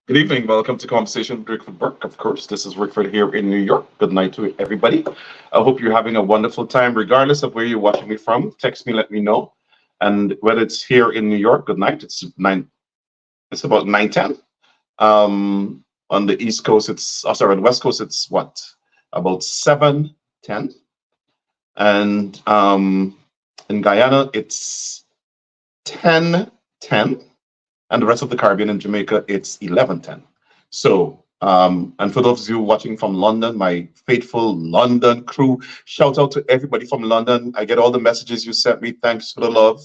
Good evening. Welcome to Conversation with Rickford Burke. Of course, this is Rickford here in New York. Good night to everybody. I hope you're having a wonderful time, regardless of where you're watching me from. Text me, let me know. And whether it's here in New York, good night. It's nine. It's about 9:10. On the East Coast, it's sorry, on the West Coast, it's what, about 7:10. And in Guyana, it's 10:10. And the rest of the Caribbean and Jamaica, it's 11:10. So, and for those of you watching from London, my faithful London crew, shout out to everybody from London. I get all the messages you sent me. Thanks for the love.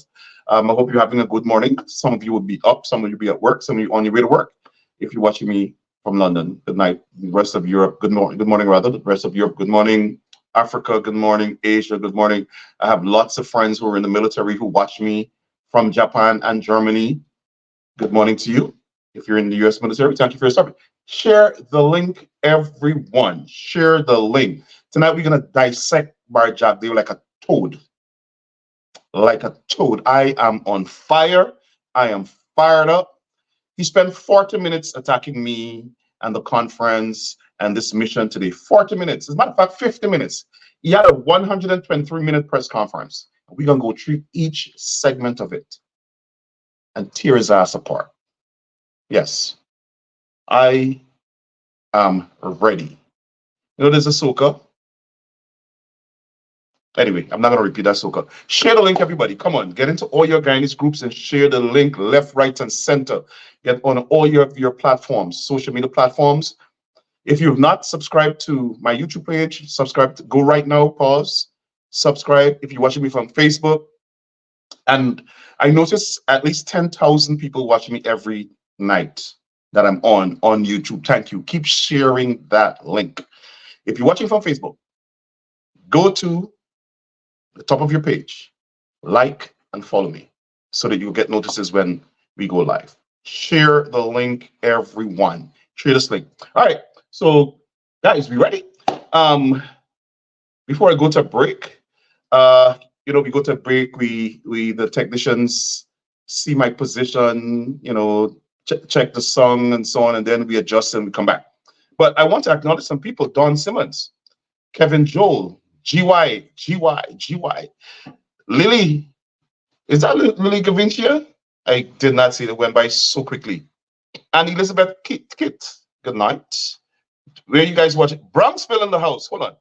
I hope you're having a good morning. Some of you will be up, some of you will be at work, some of you on your way to work. If you're watching me from London, good night. The rest of Europe, good morning rather. The rest of Europe, good morning. Africa, good morning. Asia, good morning. I have lots of friends who are in the military who watch me from Japan and Germany. Good morning to you. If you're in the US military, thank you for your support. Share the link, everyone. Share the link. Tonight, we're going to dissect Bharrat Jagdeo like a toad. Like a toad. I am on fire. I am fired up. He spent 40 minutes attacking me and the conference and this mission today. 40 minutes. As a matter of fact, 50 minutes. He had a 123-minute press conference. We're going to go through each segment of it and tear his ass apart. Yes, I am ready. You know, there's a soca. Anyway, I'm not going to repeat that soca. Share the link, everybody. Come on, get into all your Guyanese groups and share the link left, right, and center. Get on all your platforms, social media platforms. If you've not subscribed to my YouTube page, subscribe. Go right now, pause, subscribe. If you're watching me from Facebook, and I notice at least 10,000 people watching me every night that I'm on YouTube. Thank you. Keep sharing that link. If you're watching from Facebook, go to the top of your page, like and follow me so that you'll get notices when we go live. Share the link, everyone. Share this link. All right. So, guys, we ready? Before I go to break, we go to break. We the technicians see my position. Check the song and so on, and then we adjust and we come back. But I want to acknowledge some people: Don Simmons, Kevin Joel, GY. Lily, is that Lily Gavincia? I did not see it. Went by so quickly. And Elizabeth Kit. Good night. Where are you guys watching? Bronxville in the house. Hold on.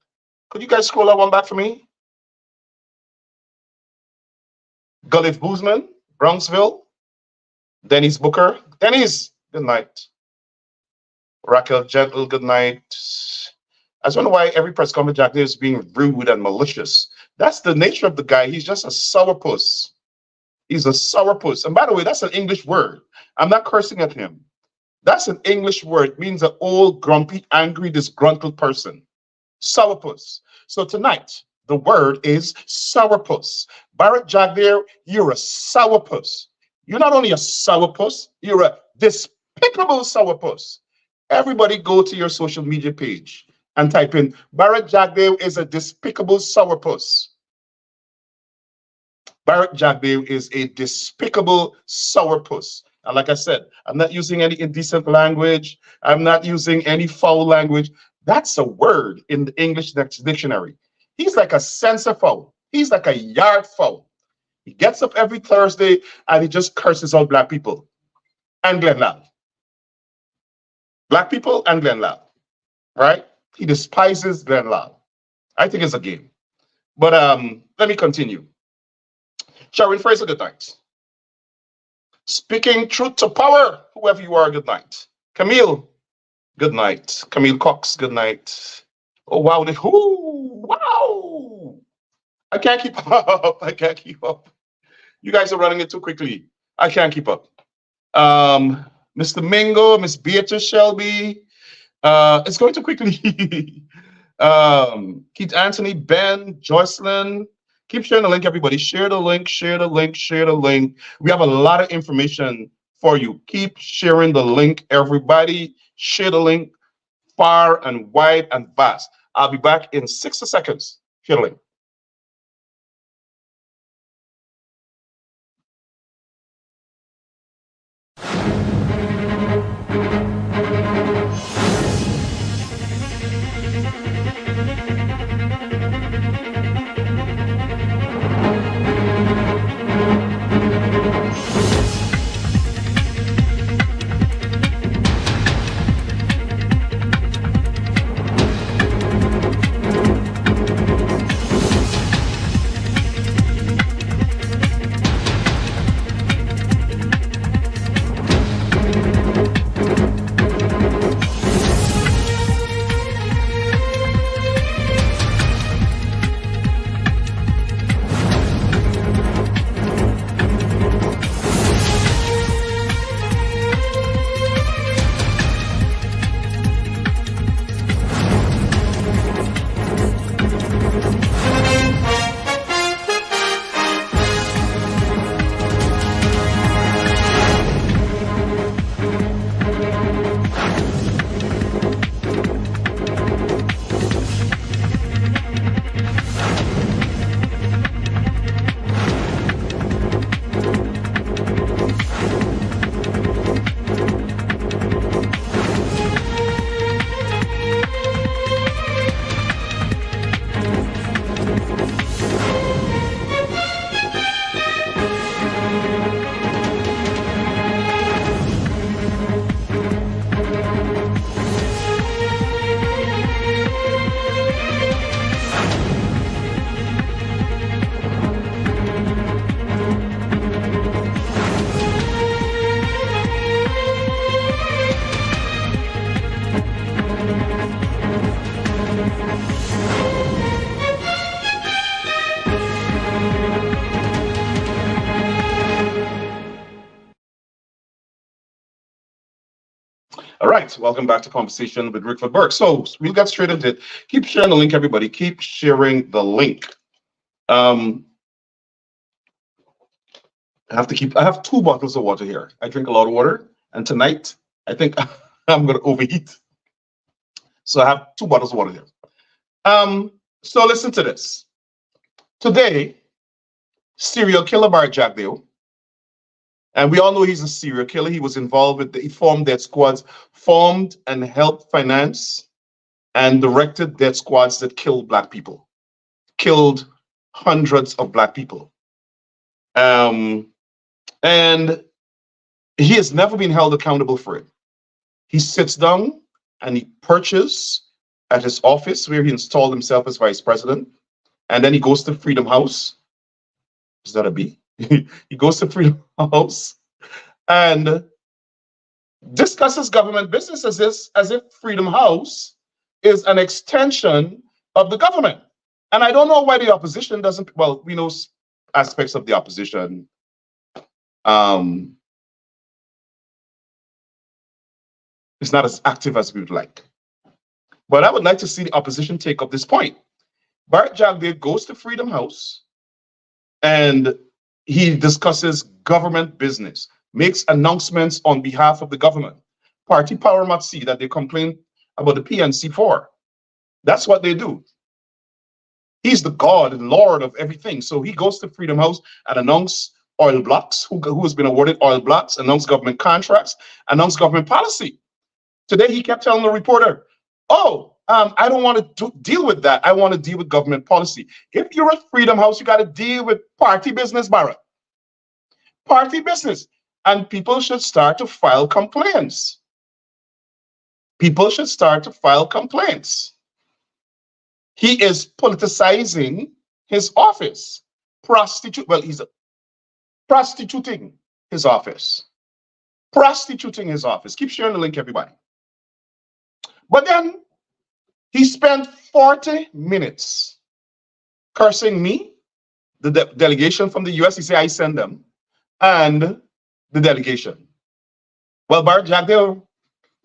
Could you guys scroll that one back for me? Gulliff Boozman, Bronxville. Dennis Booker. Dennis, good night. Raquel Gentle, good night. I just wonder why every press conference Jack is being rude and malicious. That's the nature of the guy. He's just a sourpuss. He's a sourpuss. And by the way, that's an English word. I'm not cursing at him. That's an English word. It means an old, grumpy, angry, disgruntled person. Sourpuss. So tonight, the word is sourpuss. Bharrat Jagdeo, you're a sourpuss. You're not only a sourpuss, you're a despicable sourpuss. Everybody go to your social media page and type in Bharrat Jagdeo is a despicable sourpuss. Bharrat Jagdeo is a despicable sourpuss. And like I said, I'm not using any indecent language. I'm not using any foul language. That's a word in the English dictionary. He's like a censor foul. He's like a yard foul. He gets up every Thursday and he just curses out black people and Glenn Lal. Black people and Glenn Lal, right? He despises Glenn Lal. I think it's a game. But let me continue. Sharon Fraser, good night. Speaking truth to power, whoever you are, good night. Camille, good night. Camille Cox, good night. Oh, wow. Wow. I can't keep up. I can't keep up. You guys are running it too quickly. I can't keep up. Mr. Mingo, Miss Beatrice Shelby. It's going too quickly. Keith Anthony, Ben, Jocelyn. Keep sharing the link, everybody. Share the link, share the link, share the link. We have a lot of information for you. Keep sharing the link, everybody. Share the link far and wide and vast. I'll be back in 60 seconds. Share the link. All right, welcome back to Conversation with Rickford Burke. So we'll get straight into it. Keep sharing the link, everybody. Keep sharing the link. Um, I have 2 bottles of water here. I drink a lot of water, and tonight I think I'm gonna overeat. So I have 2 bottles of water here. So listen to this. Today, serial killer Bharrat Jagdeo, and we all know he's a serial killer. He was involved with he formed death squads, formed and helped finance and directed death squads that killed black people, killed hundreds of black people. Um, and he has never been held accountable for it. He sits down and he perches at his office where he installed himself as vice president. And then he goes to Freedom House. Is that a B? He goes to Freedom House and discusses government business as if Freedom House is an extension of the government. And I don't know why the opposition doesn't, well, we know aspects of the opposition. It's not as active as we would like. But I would like to see the opposition take up this point. Bharrat Jagdeo goes to Freedom House and he discusses government business, makes announcements on behalf of the government. Party power must see that they complain about the PNC for. That's what they do. He's the God and Lord of everything. So he goes to Freedom House and announces oil blocks, who has been awarded oil blocks, announce government contracts, announce government policy. Today he kept telling the reporter, oh, I don't want to deal with that. I want to deal with government policy. If you're at Freedom House, you got to deal with party business, Bharrat. Party business. And people should start to file complaints. People should start to file complaints. He is politicizing his office. He's prostituting his office. Prostituting his office. Keep sharing the link, everybody. But then he spent 40 minutes cursing me, the delegation from the US. He said, I send them, and the delegation. Well, Bharrat Jagdeo,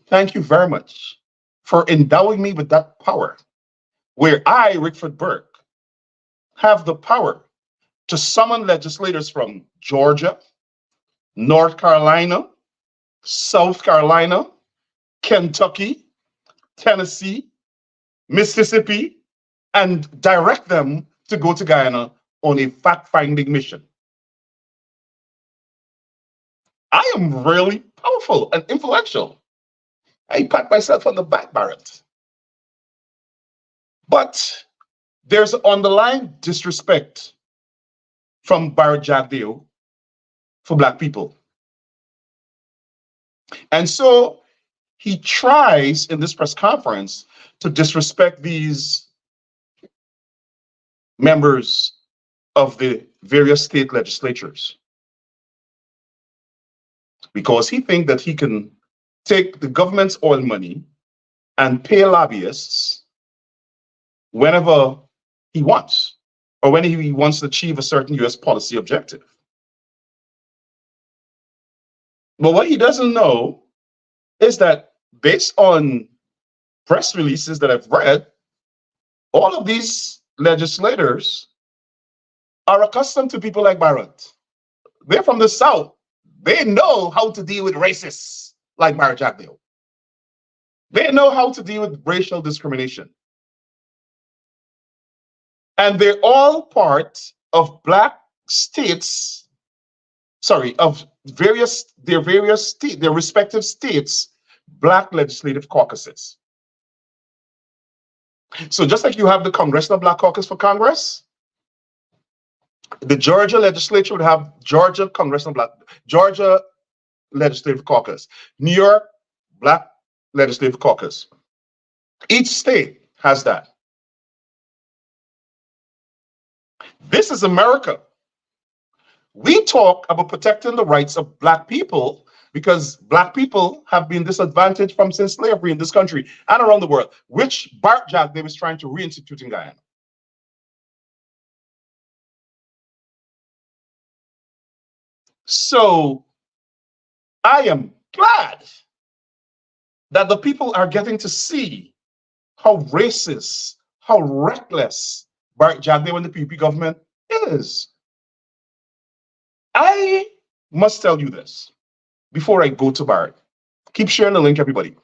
thank you very much for endowing me with that power, where I, Rickford Burke, have the power to summon legislators from Georgia, North Carolina, South Carolina, Kentucky, Tennessee, Mississippi, and direct them to go to Guyana on a fact-finding mission. I am really powerful and influential. I pat myself on the back, Bharrat. But there's underlying disrespect from Bharrat Jagdeo for black people. And so he tries in this press conference to disrespect these members of the various state legislatures because he thinks that he can take the government's oil money and pay lobbyists whenever he wants or when he wants to achieve a certain US policy objective. But what he doesn't know is that based on press releases that I've read, all of these legislators are accustomed to people like Bharrat. They're from the South. They know how to deal with racists like Bharrat Jagdeo. They know how to deal with racial discrimination. And they're all part of black states, of their respective states, black legislative caucuses. So just like you have the Congressional Black Caucus for Congress, the Georgia legislature would have Georgia Legislative Caucus, New York Black Legislative Caucus. Each state has that. This is America. We talk about protecting the rights of black people because black people have been disadvantaged from since slavery in this country and around the world, which Bharrat Jagdeo is trying to reinstitute in Guyana. So I am glad that the people are getting to see how racist, how reckless Bharrat Jagdeo and the PPP government is. I must tell you this before I go to Bharrat. Keep sharing the link, everybody.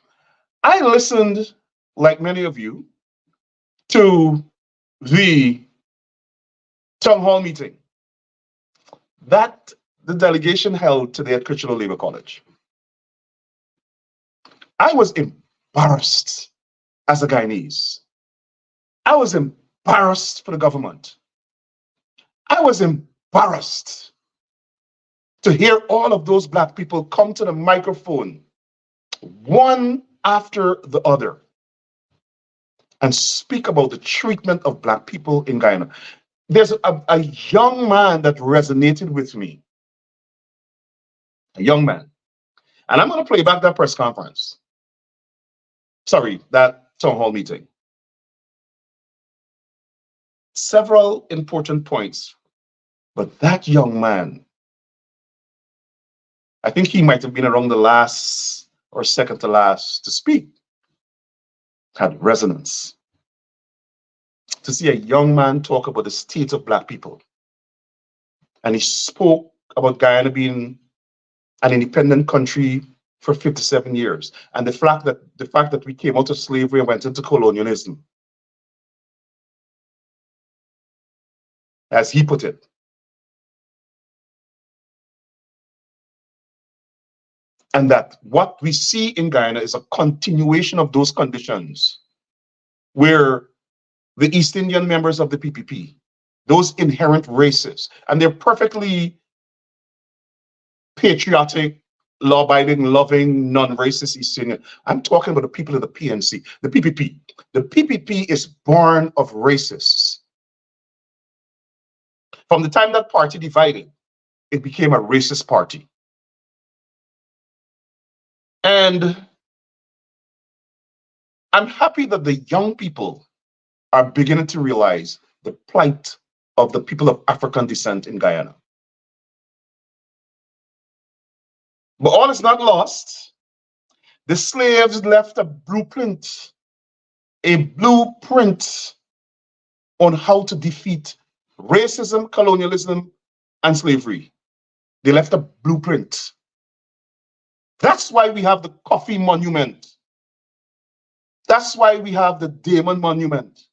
I listened, like many of you, to the town hall meeting that the delegation held today at Kitchener Labour College. I was embarrassed as a Guyanese. I was embarrassed for the government. I was embarrassed to hear all of those Black people come to the microphone, one after the other, and speak about the treatment of Black people in Guyana. There's a young man that resonated with me, a young man. And I'm going to play back that press conference. Sorry, that town hall meeting. Several important points, but that young man, I think he might have been around the last or second to last to speak, had resonance. To see a young man talk about the state of Black people. And he spoke about Guyana being an independent country for 57 years. And the fact that we came out of slavery and went into colonialism, as he put it. And that what we see in Guyana is a continuation of those conditions where the East Indian members of the PPP, those inherent races, and they're perfectly patriotic, law-abiding, loving, non-racist East Indian. I'm talking about the people of the PNC, the PPP. The PPP is born of racists. From the time that party divided, it became a racist party. And I'm happy that the young people are beginning to realize the plight of the people of African descent in Guyana. But all is not lost. The slaves left a blueprint on how to defeat racism, colonialism, and slavery. They left a blueprint. That's why we have the Coffee Monument. That's why we have the Damon Monument.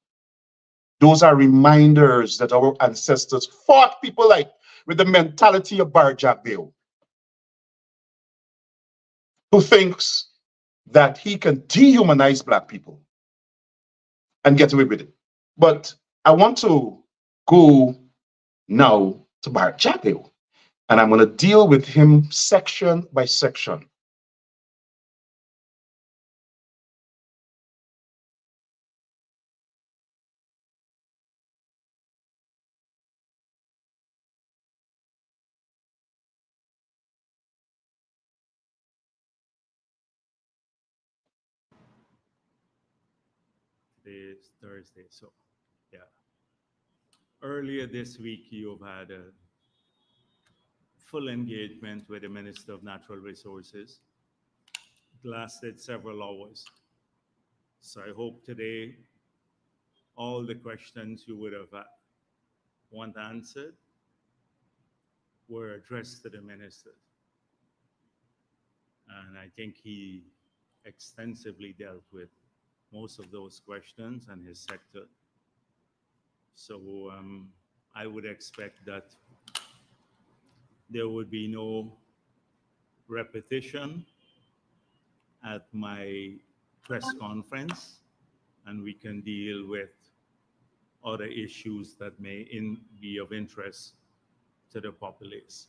Those are reminders that our ancestors fought people like with the mentality of Bharrat Jagdeo, who thinks that he can dehumanize Black people and get away with it. But I want to go now to Bharrat Jagdeo, and I'm going to deal with him section by section. Today is Thursday, so yeah. Earlier this week, you've had a full engagement with the Minister of Natural Resources. It lasted several hours. So I hope today all the questions you would have want answered were addressed to the minister. And I think he extensively dealt with most of those questions and his sector. So I would expect that there would be no repetition at my press conference, and we can deal with other issues that may be of interest to the populace.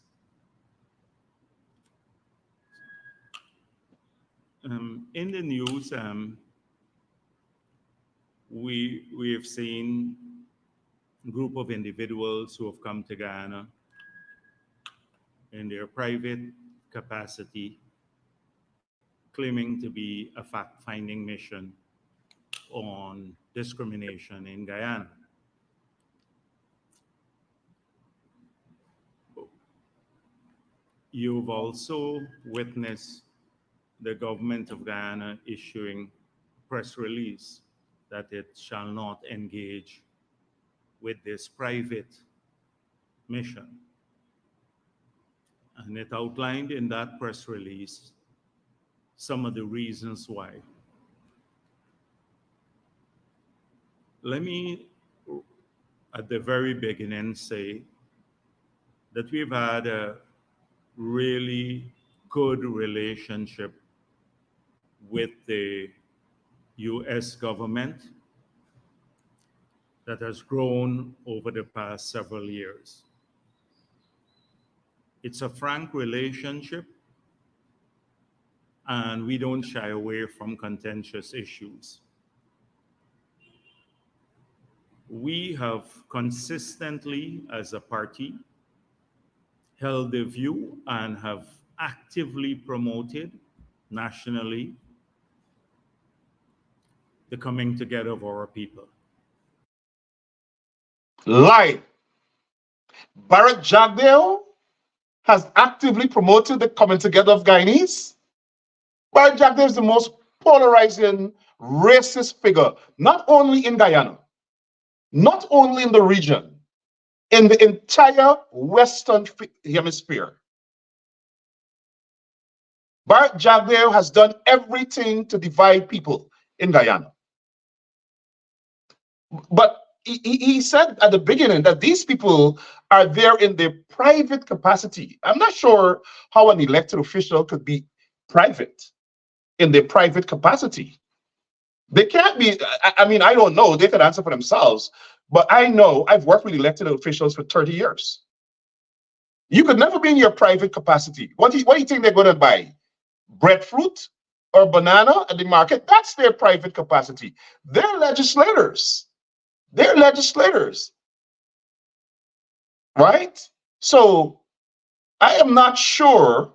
In the news, we have seen a group of individuals who have come to Guyana in their private capacity, claiming to be a fact-finding mission on discrimination in Guyana. You've also witnessed the government of Guyana issuing press release that it shall not engage with this private mission. And it outlined in that press release some of the reasons why. Let me, at the very beginning, say that we've had a really good relationship with the US government that has grown over the past several years. It's a frank relationship, and we don't shy away from contentious issues. We have consistently, as a party, held the view and have actively promoted nationally the coming together of our people. Lie. Bharrat Jagdeo has actively promoted the coming together of Guyanese. Bharrat Jagdeo is the most polarizing, racist figure, not only in Guyana, not only in the region, in the entire Western Hemisphere. Bharrat Jagdeo has done everything to divide people in Guyana. But he said at the beginning that these people are there in their private capacity. I'm not sure how an elected official could be private in their private capacity. They can't be, I mean, I don't know, they could answer for themselves, but I know I've worked with elected officials for 30 years. You could never be in your private capacity. What do you think they're going to buy? Breadfruit or banana at the market? That's their private capacity. They're legislators. They're legislators, right? So I am not sure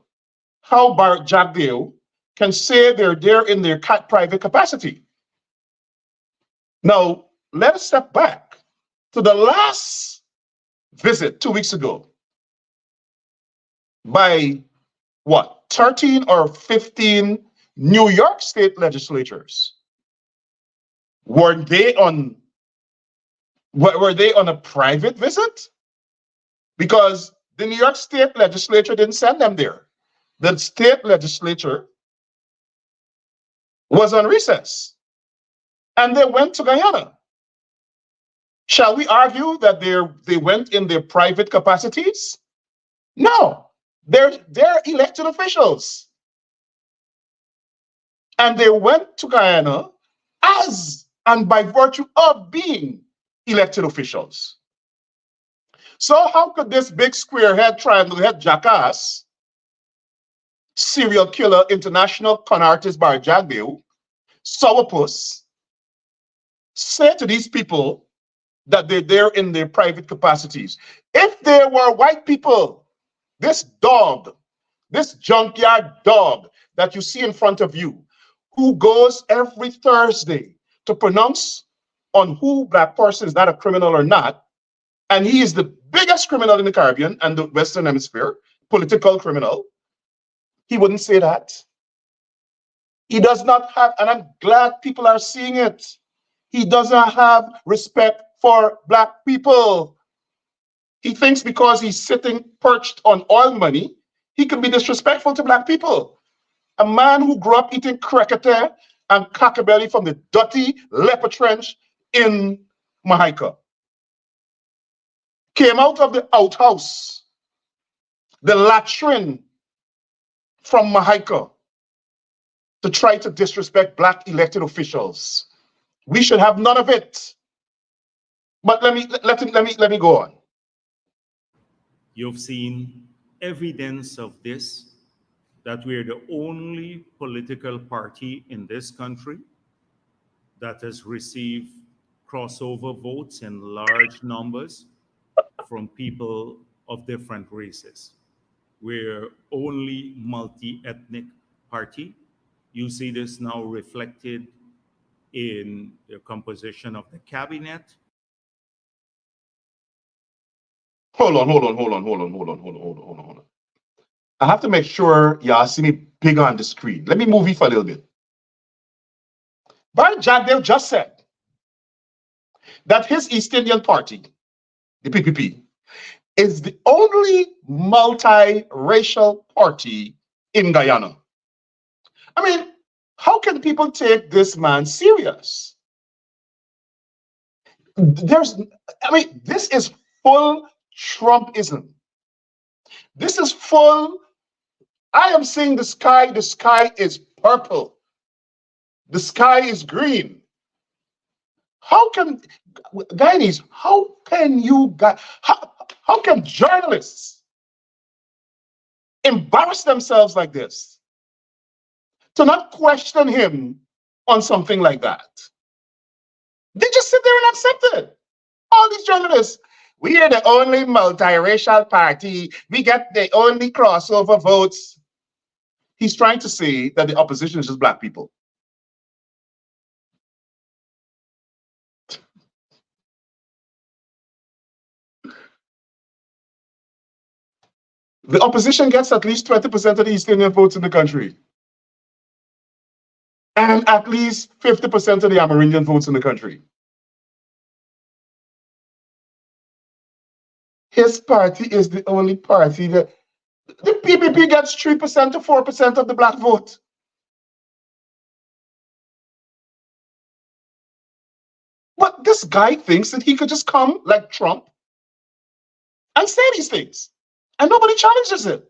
how Bharrat Jagdeo can say they're there in their private capacity. Now, let us step back to the last visit 2 weeks ago by what, 13 or 15 New York State legislators. Were they on a private visit? Because the New York State legislature didn't send them there. The state legislature was on recess and they went to Guyana. Shall we argue that they went in their private capacities? No, they're elected officials. And they went to Guyana as and by virtue of being elected officials. So how could this big square head, triangle head jackass, serial killer, international con artist Bharrat Jagdeo, sourpuss, say to these people that they're there in their private capacities? If they were white people, this dog, this junkyard dog that you see in front of you, who goes every Thursday to pronounce on who black person is not a criminal or not, and he is the biggest criminal in the Caribbean and the Western Hemisphere, political criminal, he wouldn't say that. He does not have, and I'm glad people are seeing it, he doesn't have respect for black people. He thinks because he's sitting perched on oil money, he can be disrespectful to black people. A man who grew up eating crocodile and cockabelly from the dirty leper trench in Mahaica, came out of the outhouse, the latrine from Mahaica, to try to disrespect black elected officials. We should have none of it. But let me go on. You've seen evidence of this, that we're the only political party in this country that has received crossover votes in large numbers from people of different races. We're only multi-ethnic party. You see this now reflected in the composition of the cabinet. Hold on. I have to make sure y'all see me big on the screen. Let me move you for a little bit. Bharrat Jagdeo just said that his East Indian party, the PPP, is the only multiracial party in Guyana. I mean, how can people take this man serious? This is full Trumpism. This is full, I am seeing the sky is purple. The sky is green. How can, Guyanese, how can journalists embarrass themselves like this to not question him on something like that? They just sit there and accept it. All these journalists, we are the only multiracial party. We get the only crossover votes. He's trying to say that the opposition is just black people. The opposition gets at least 20% of the East Indian votes in the country. And at least 50% of the Amerindian votes in the country. His party is the only party that the PPP gets 3% to 4% of the black vote. But this guy thinks that he could just come like Trump and say these things, and nobody challenges it.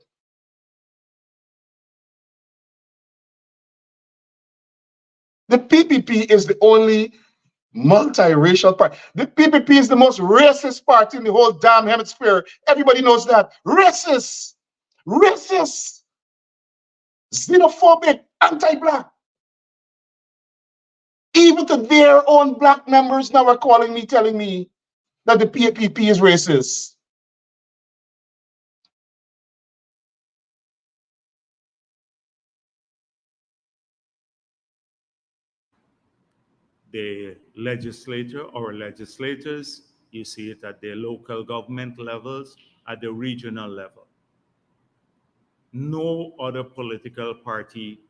The PPP is the only multiracial party. The PPP is the most racist party in the whole damn hemisphere. Everybody knows that. Racist, xenophobic, anti-black. Even to their own black members now are calling me, telling me that the PPP is racist. The legislature or legislators, you see it at the local government levels, at the regional level. No other political party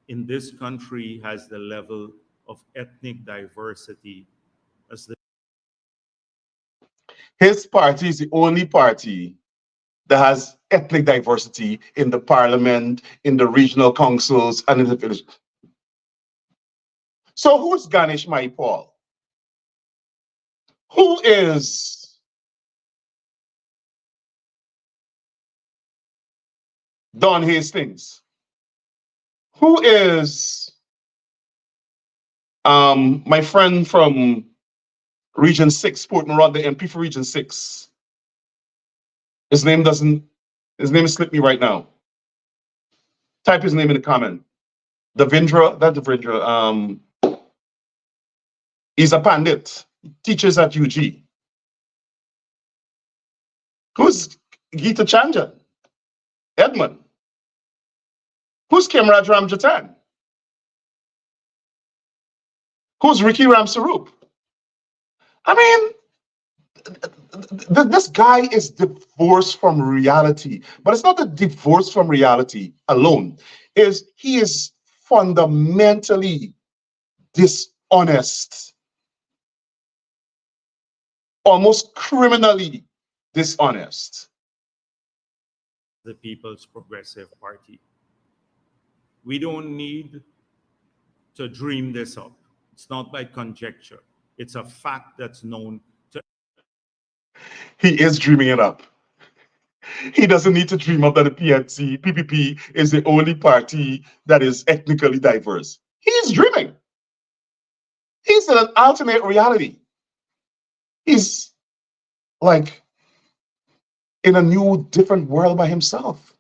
in this country has the level of ethnic diversity as the His party is the only party that has ethnic diversity in the parliament, in the regional councils, and in the village. So who's Ganesh Maipal? Who is Don Hastings? Who is my friend from Region 6, Port Moran, the MP for Region 6? His name slipped me right now. Type his name in the comment. Davindra, he's a pandit, teaches at UG. Who's Gita Chanjan? Edmund? Who's Kemraj Ramjatan? Who's Ricky Ramsarup? I mean, this guy is divorced from reality, but it's not the divorce from reality alone. He is fundamentally dishonest, almost criminally dishonest. the People's Progressive Party. We don't need to dream this up. It's not by conjecture. It's a fact that's known to. He is dreaming it up. He doesn't need to dream up that the PPP is the only party that is ethnically diverse. He's dreaming. He's in an alternate reality. He's like in a new, different world by himself.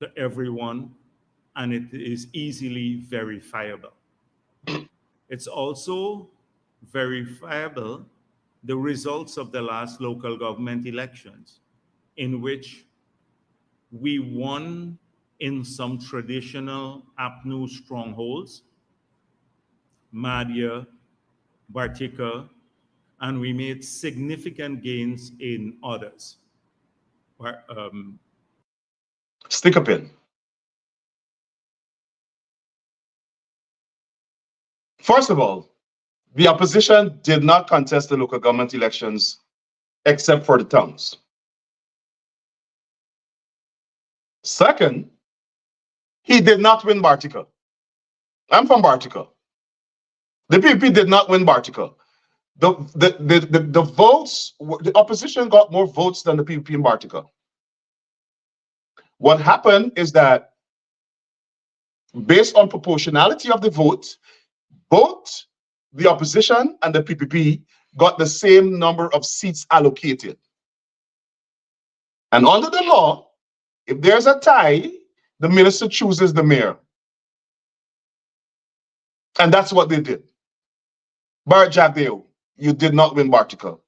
To everyone, and it is easily verifiable. It's also verifiable the results of the last local government elections, in which we won in some traditional APNU strongholds, Madhya, Bartika, and we made significant gains in others. Stick a pin. First of all, the opposition did not contest the local government elections except for the towns. Second, he did not win Bartica. I'm from Bartica. The PPP did not win Bartica. The votes, the opposition got more votes than the PPP in Bartica. What happened is that based on proportionality of the vote, both the opposition and the PPP got the same number of seats allocated. And under the law, if there's a tie, the minister chooses the mayor. And that's what they did. Bharrat Jagdeo, you did not win Bartica.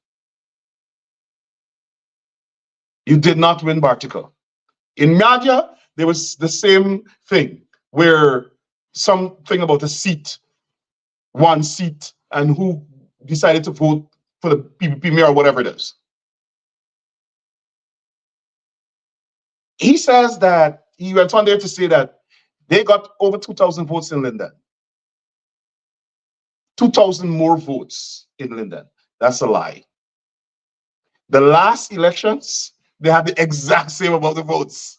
You did not win Bartica. In Madhya, there was the same thing, where something about a seat, one seat, and who decided to vote for the PPP mayor or whatever it is. He says that, he went on there to say that they got over 2,000 votes in Linden. 2,000 more votes in Linden. That's a lie. The last elections, they had the exact same amount of votes.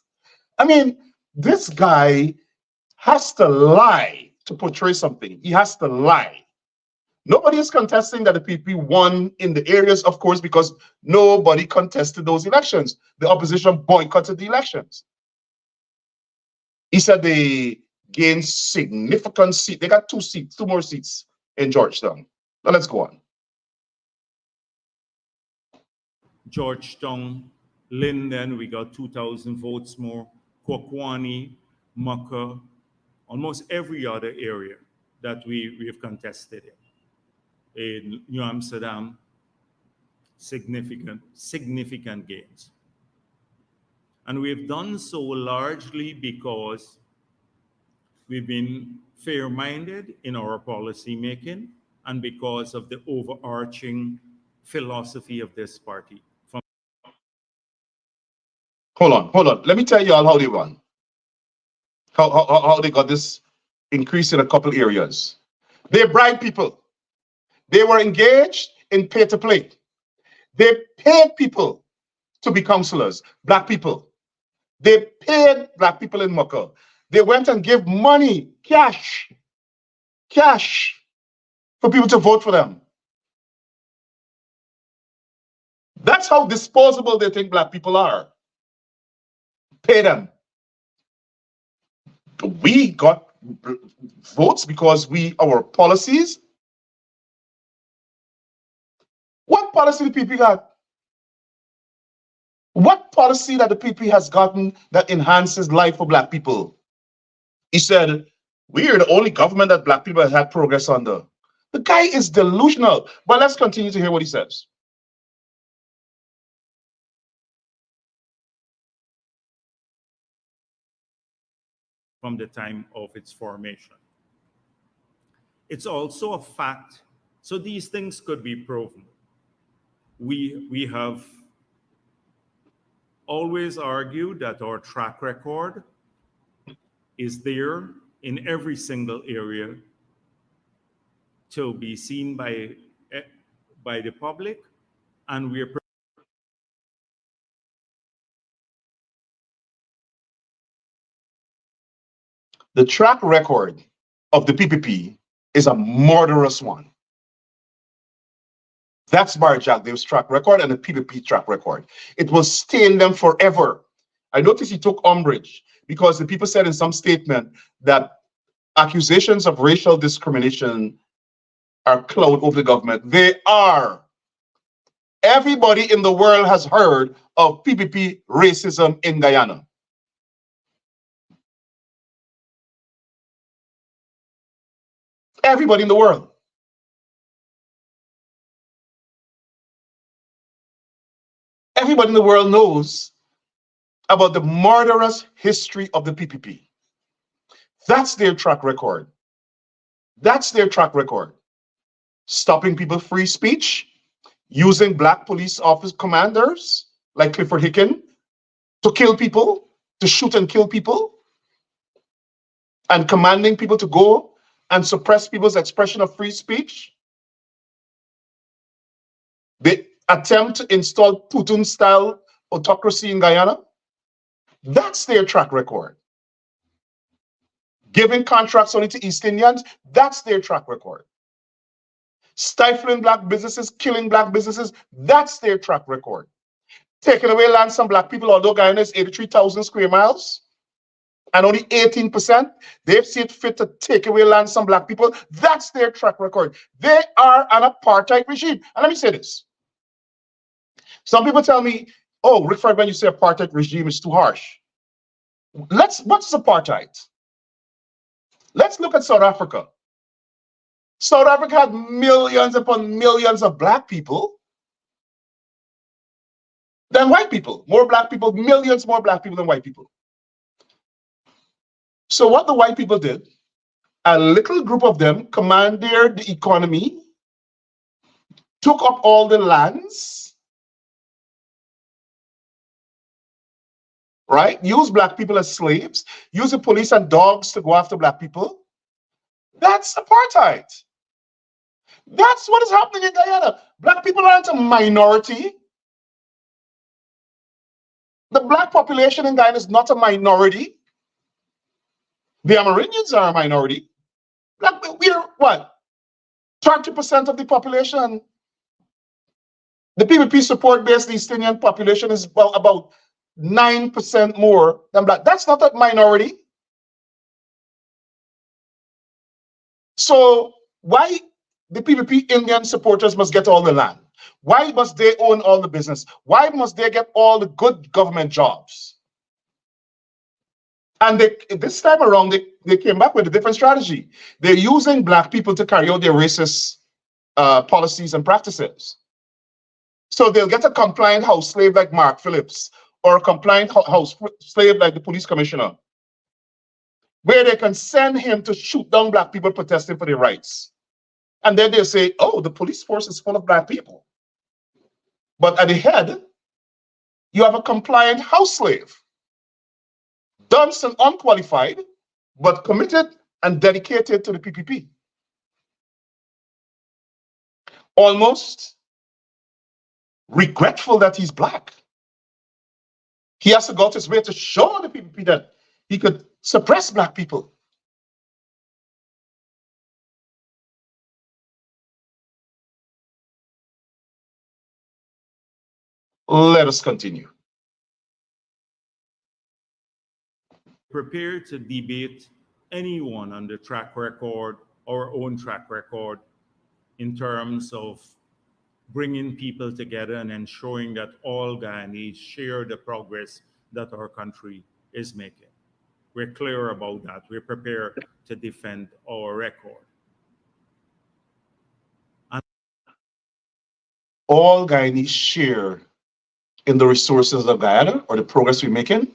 I mean, this guy has to lie to portray something. He has to lie. Nobody is contesting that the PPP won in the areas, of course, because nobody contested those elections. The opposition boycotted the elections. He said they gained significant seats. They got two more seats in Georgetown. Now let's go on. Georgetown, Linden, we got 2,000 votes more. Kwakwani, Mukka, almost every other area that we have contested in New Amsterdam, significant gains. And we've done so largely because we've been fair-minded in our policy making and because of the overarching philosophy of this party. Hold on. Let me tell you all how they won. How they got this increase in a couple areas. They bribed people. They were engaged in pay to play. They paid people to be councillors, black people. They paid black people in Mukka. They went and gave money, cash, for people to vote for them. That's how disposable they think black people are. Pay them. We got votes because our policies. What policy the PP got? What policy that the PP has gotten that enhances life for black people? He said, we are the only government that black people have had progress under. The guy is delusional. But let's continue to hear what he says. From the time of its formation. It's also a fact, so these things could be proven. We have always argued that our track record is there in every single area to be seen by the public, and we're the track record of the PPP is a murderous one. That's Bharrat Jagdeo's track record and the PPP track record. It will stain them forever. I noticed he took umbrage because the people said in some statement that accusations of racial discrimination are cloud over the government. They are. Everybody in the world has heard of PPP racism in Guyana. Everybody in the world. Everybody in the world knows about the murderous history of the PPP. That's their track record. That's their track record. Stopping people free speech, using black police office commanders like Clifford Hicken to kill people, to shoot and kill people and commanding people to go and suppress people's expression of free speech. They attempt to install Putin-style autocracy in Guyana. That's their track record. Giving contracts only to East Indians, that's their track record. Stifling black businesses, killing black businesses, that's their track record. Taking away land from black people, although Guyana is 83,000 square miles, and only 18%, they've seen it fit to take away land from black people. That's their track record. They are an apartheid regime. And let me say this. Some people tell me, oh, Rick Fred, when you say apartheid regime is too harsh. What's apartheid? Let's look at South Africa. South Africa had millions upon millions of black people than white people. More black people, millions more black people than white people. So what the white people did, a little group of them commandeered the economy, took up all the lands, right? Used black people as slaves, used the police and dogs to go after black people. That's apartheid. That's what is happening in Guyana. Black people aren't a minority. The black population in Guyana is not a minority. The Amerindians are a minority. We're what? 30% of the population. The PPP support-based East Indian population is about 9% more than black. That's not a minority. So why the PPP Indian supporters must get all the land? Why must they own all the business? Why must they get all the good government jobs? And this time around, they came back with a different strategy. They're using black people to carry out their racist policies and practices. So they'll get a compliant house slave like Mark Phillips, or a compliant house slave like the police commissioner, where they can send him to shoot down black people protesting for their rights. And then they'll say, oh, the police force is full of black people. But at the head, you have a compliant house slave, dunce and unqualified, but committed and dedicated to the PPP. Almost regretful that he's black. He has to go out his way to show the PPP that he could suppress black people. Let us continue. Prepared to debate anyone on the track record, our own track record, in terms of bringing people together and ensuring that all Guyanese share the progress that our country is making. We're clear about that. We're prepared to defend our record. And all Guyanese share in the resources of Guyana or the progress we're making.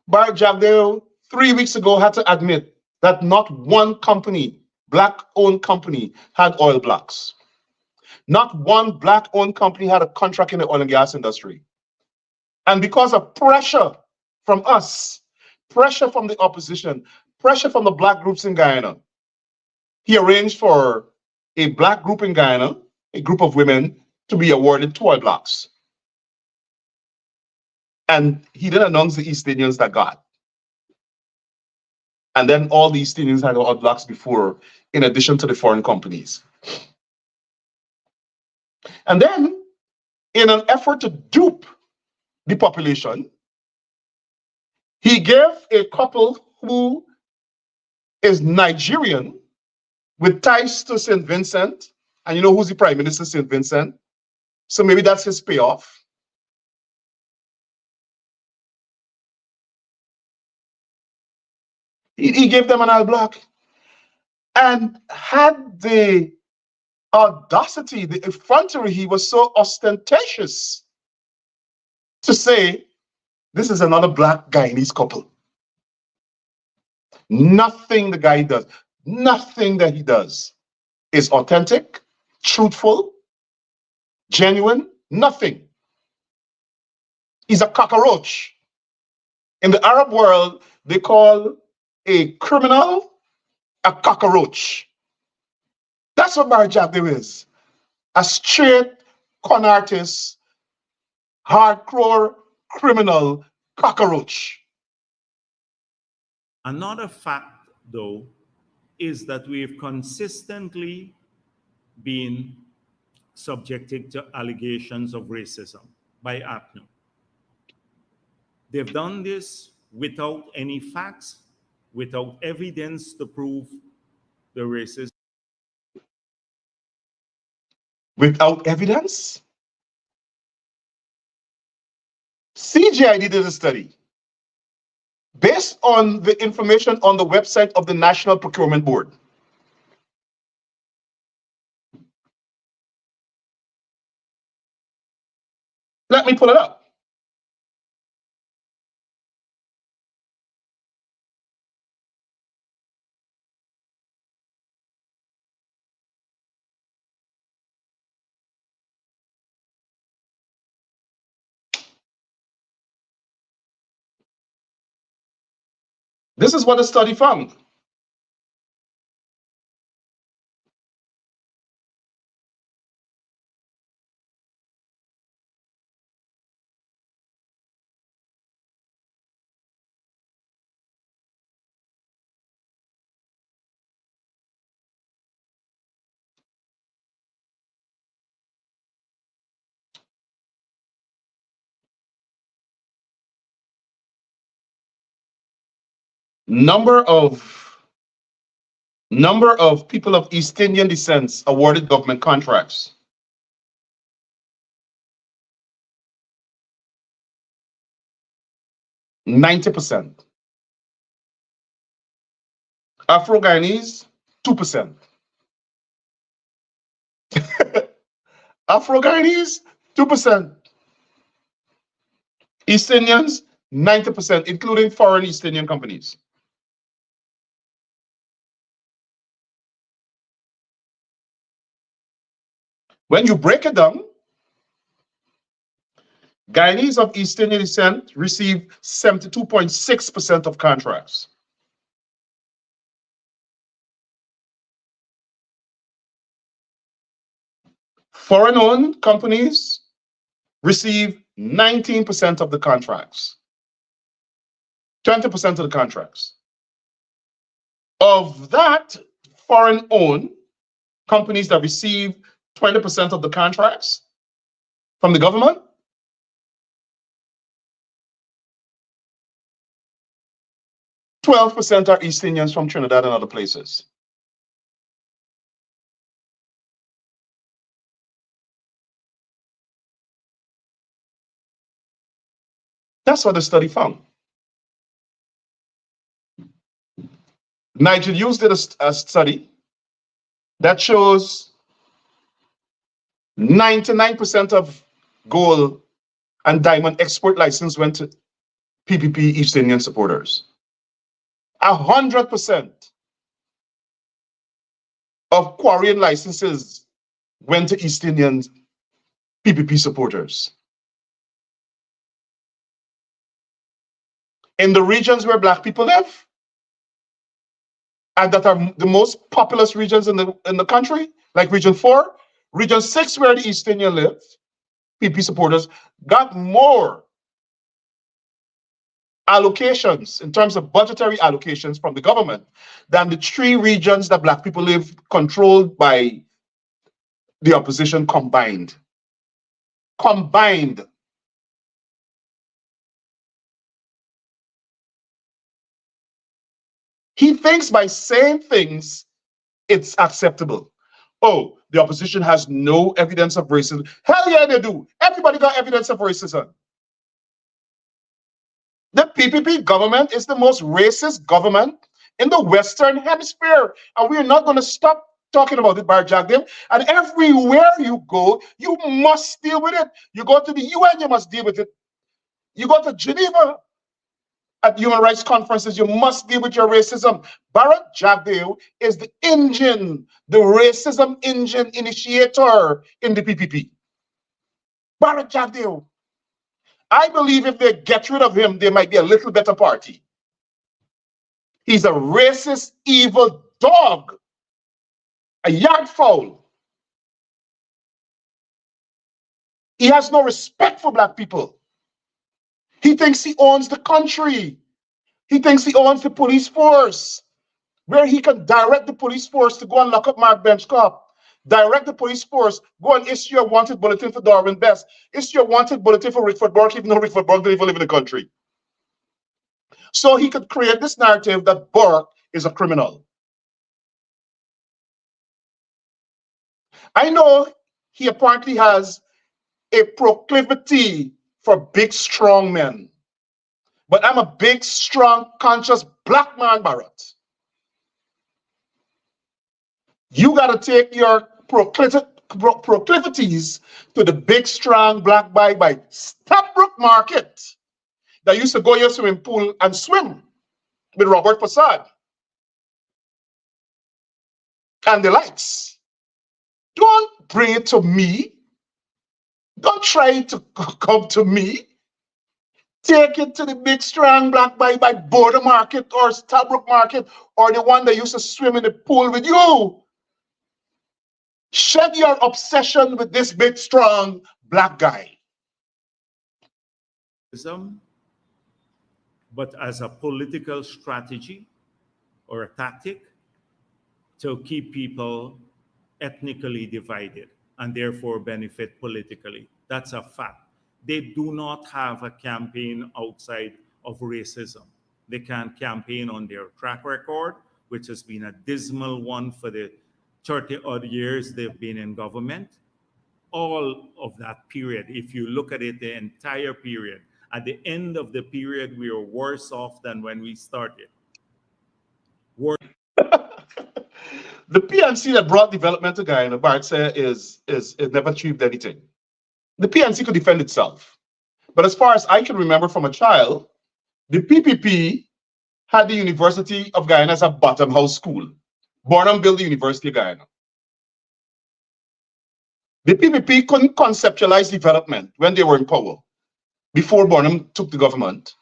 Bharrat Jagdeo 3 weeks ago had to admit that not one company, black-owned company, had oil blocks. Not one black-owned company had a contract in the oil and gas industry. And because of pressure from us, pressure from the opposition, pressure from the black groups in Guyana, he arranged for a black group in Guyana, a group of women, to be awarded 2 oil blocks. And he didn't announce the East Indians that got. And then all the East Indians had oil blocks before, in addition to the foreign companies. And then, in an effort to dupe the population, he gave a couple who is Nigerian with ties to St. Vincent, and you know who's the Prime Minister of St. Vincent, so maybe that's his payoff. He gave them an oil block and had the audacity, the effrontery, he was so ostentatious to say, this is another black Guyanese couple. Nothing the guy does, nothing that he does is authentic, truthful, genuine, nothing. He's a cockroach. In the Arab world, they call a criminal a cockroach. That's what Bharrat Jagdeo is. A straight con artist, hardcore criminal cockroach. Another fact, though, is that we've consistently been subjected to allegations of racism by APNU. They've done this without any facts, without evidence to prove the racism. Without evidence? CGID did a study based on the information on the website of the National Procurement Board. Let me pull it up. This is what the study found. Number of people of East Indian descent awarded government contracts. %90. Afro-Guyanese, 2%. Afro-Guyanese, 2%. East Indians, 90%, including foreign East Indian companies. When you break it down, Guyanese of East Indian descent receive 72.6% of contracts. Foreign-owned companies receive 19% of the contracts, 20% of the contracts. Of that, foreign-owned companies that receive 20% of the contracts from the government, %12 are East Indians from Trinidad and other places. That's what the study found. Nigel Hughes did a study that shows 99% of gold and diamond export license went to PPP East Indian supporters. 100% of quarrying licenses went to East Indian PPP supporters. In the regions where Black people live, and that are the most populous regions in the country, like Region 4, Region 6, where the East Indian live, PP supporters got more allocations in terms of budgetary allocations from the government than the 3 regions that Black people live controlled by the opposition combined. Combined. He thinks by saying things, it's acceptable. Oh, the opposition has no evidence of racism. Hell yeah, they do. Everybody got evidence of racism. The PPP government is the most racist government in the Western Hemisphere. And we're not going to stop talking about it, Bharrat Jagdeo. And everywhere you go, you must deal with it. You go to the UN, you must deal with it. You go to Geneva, at human rights conferences, you must deal with your racism. Bharrat Jagdeo is the engine, the racism engine initiator in the PPP. Bharrat Jagdeo. I believe if they get rid of him, there might be a little better party. He's a racist, evil dog, a yard fowl. He has no respect for black people. He thinks he owns the country. He thinks he owns the police force, where he can direct the police force to go and lock up Mark Benchcop, direct the police force, go and issue a wanted bulletin for Darwin Best, issue a wanted bulletin for Rickford Burke, even though Rickford Burke don't even live in the country. So he could create this narrative that Burke is a criminal. I know he apparently has a proclivity for big, strong men. But I'm a big, strong, conscious black man, Bharrat. You got to take your proclivities to the big, strong black guy by Stabrook Market that used to go to your swimming pool and swim with Robert Passad and the likes. Don't bring it to me. Don't try to come to me. Take it to the big, strong black guy by Border Market or Stabrook Market or the one that used to swim in the pool with you. Shed your obsession with this big, strong black guy. But as a political strategy or a tactic to keep people ethnically divided and therefore benefit politically. That's a fact. They do not have a campaign outside of racism. They can campaign on their track record, which has been a dismal one for the 30 odd years they've been in government. All of that period, if you look at it, the entire period, at the end of the period, we are worse off than when we started. The PNC that brought development to Guyana, Bart said, is it never achieved anything. The PNC could defend itself. But as far as I can remember from a child, the PPP had the University of Guyana as a bottom house school. Barnum built the University of Guyana. The PPP couldn't conceptualize development when they were in power. Before Barnum took the government,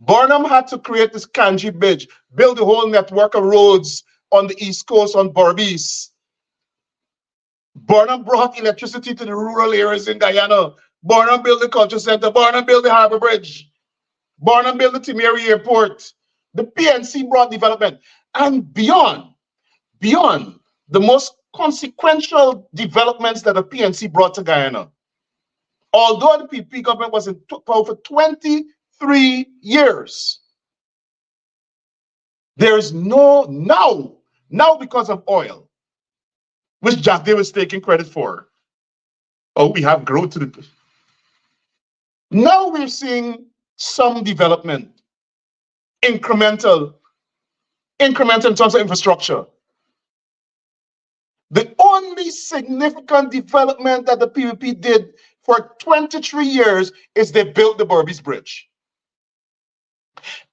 Barnum had to create this Kanji Bridge, build a whole network of roads on the East Coast, on Berbice. Barnum brought electricity to the rural areas in Guyana. Barnum built the culture center. Barnum built the harbor bridge. Barnum built the Timeri airport. The PNC brought development. And beyond the most consequential developments that the PNC brought to Guyana, although the PPP government was in power for 23 years, there is now because of oil, which Jagdeo is taking credit for. Oh, we have growth to the. Now we're seeing some development, incremental in terms of infrastructure. The only significant development that the PPP did for 23 years is they built the Berbice Bridge.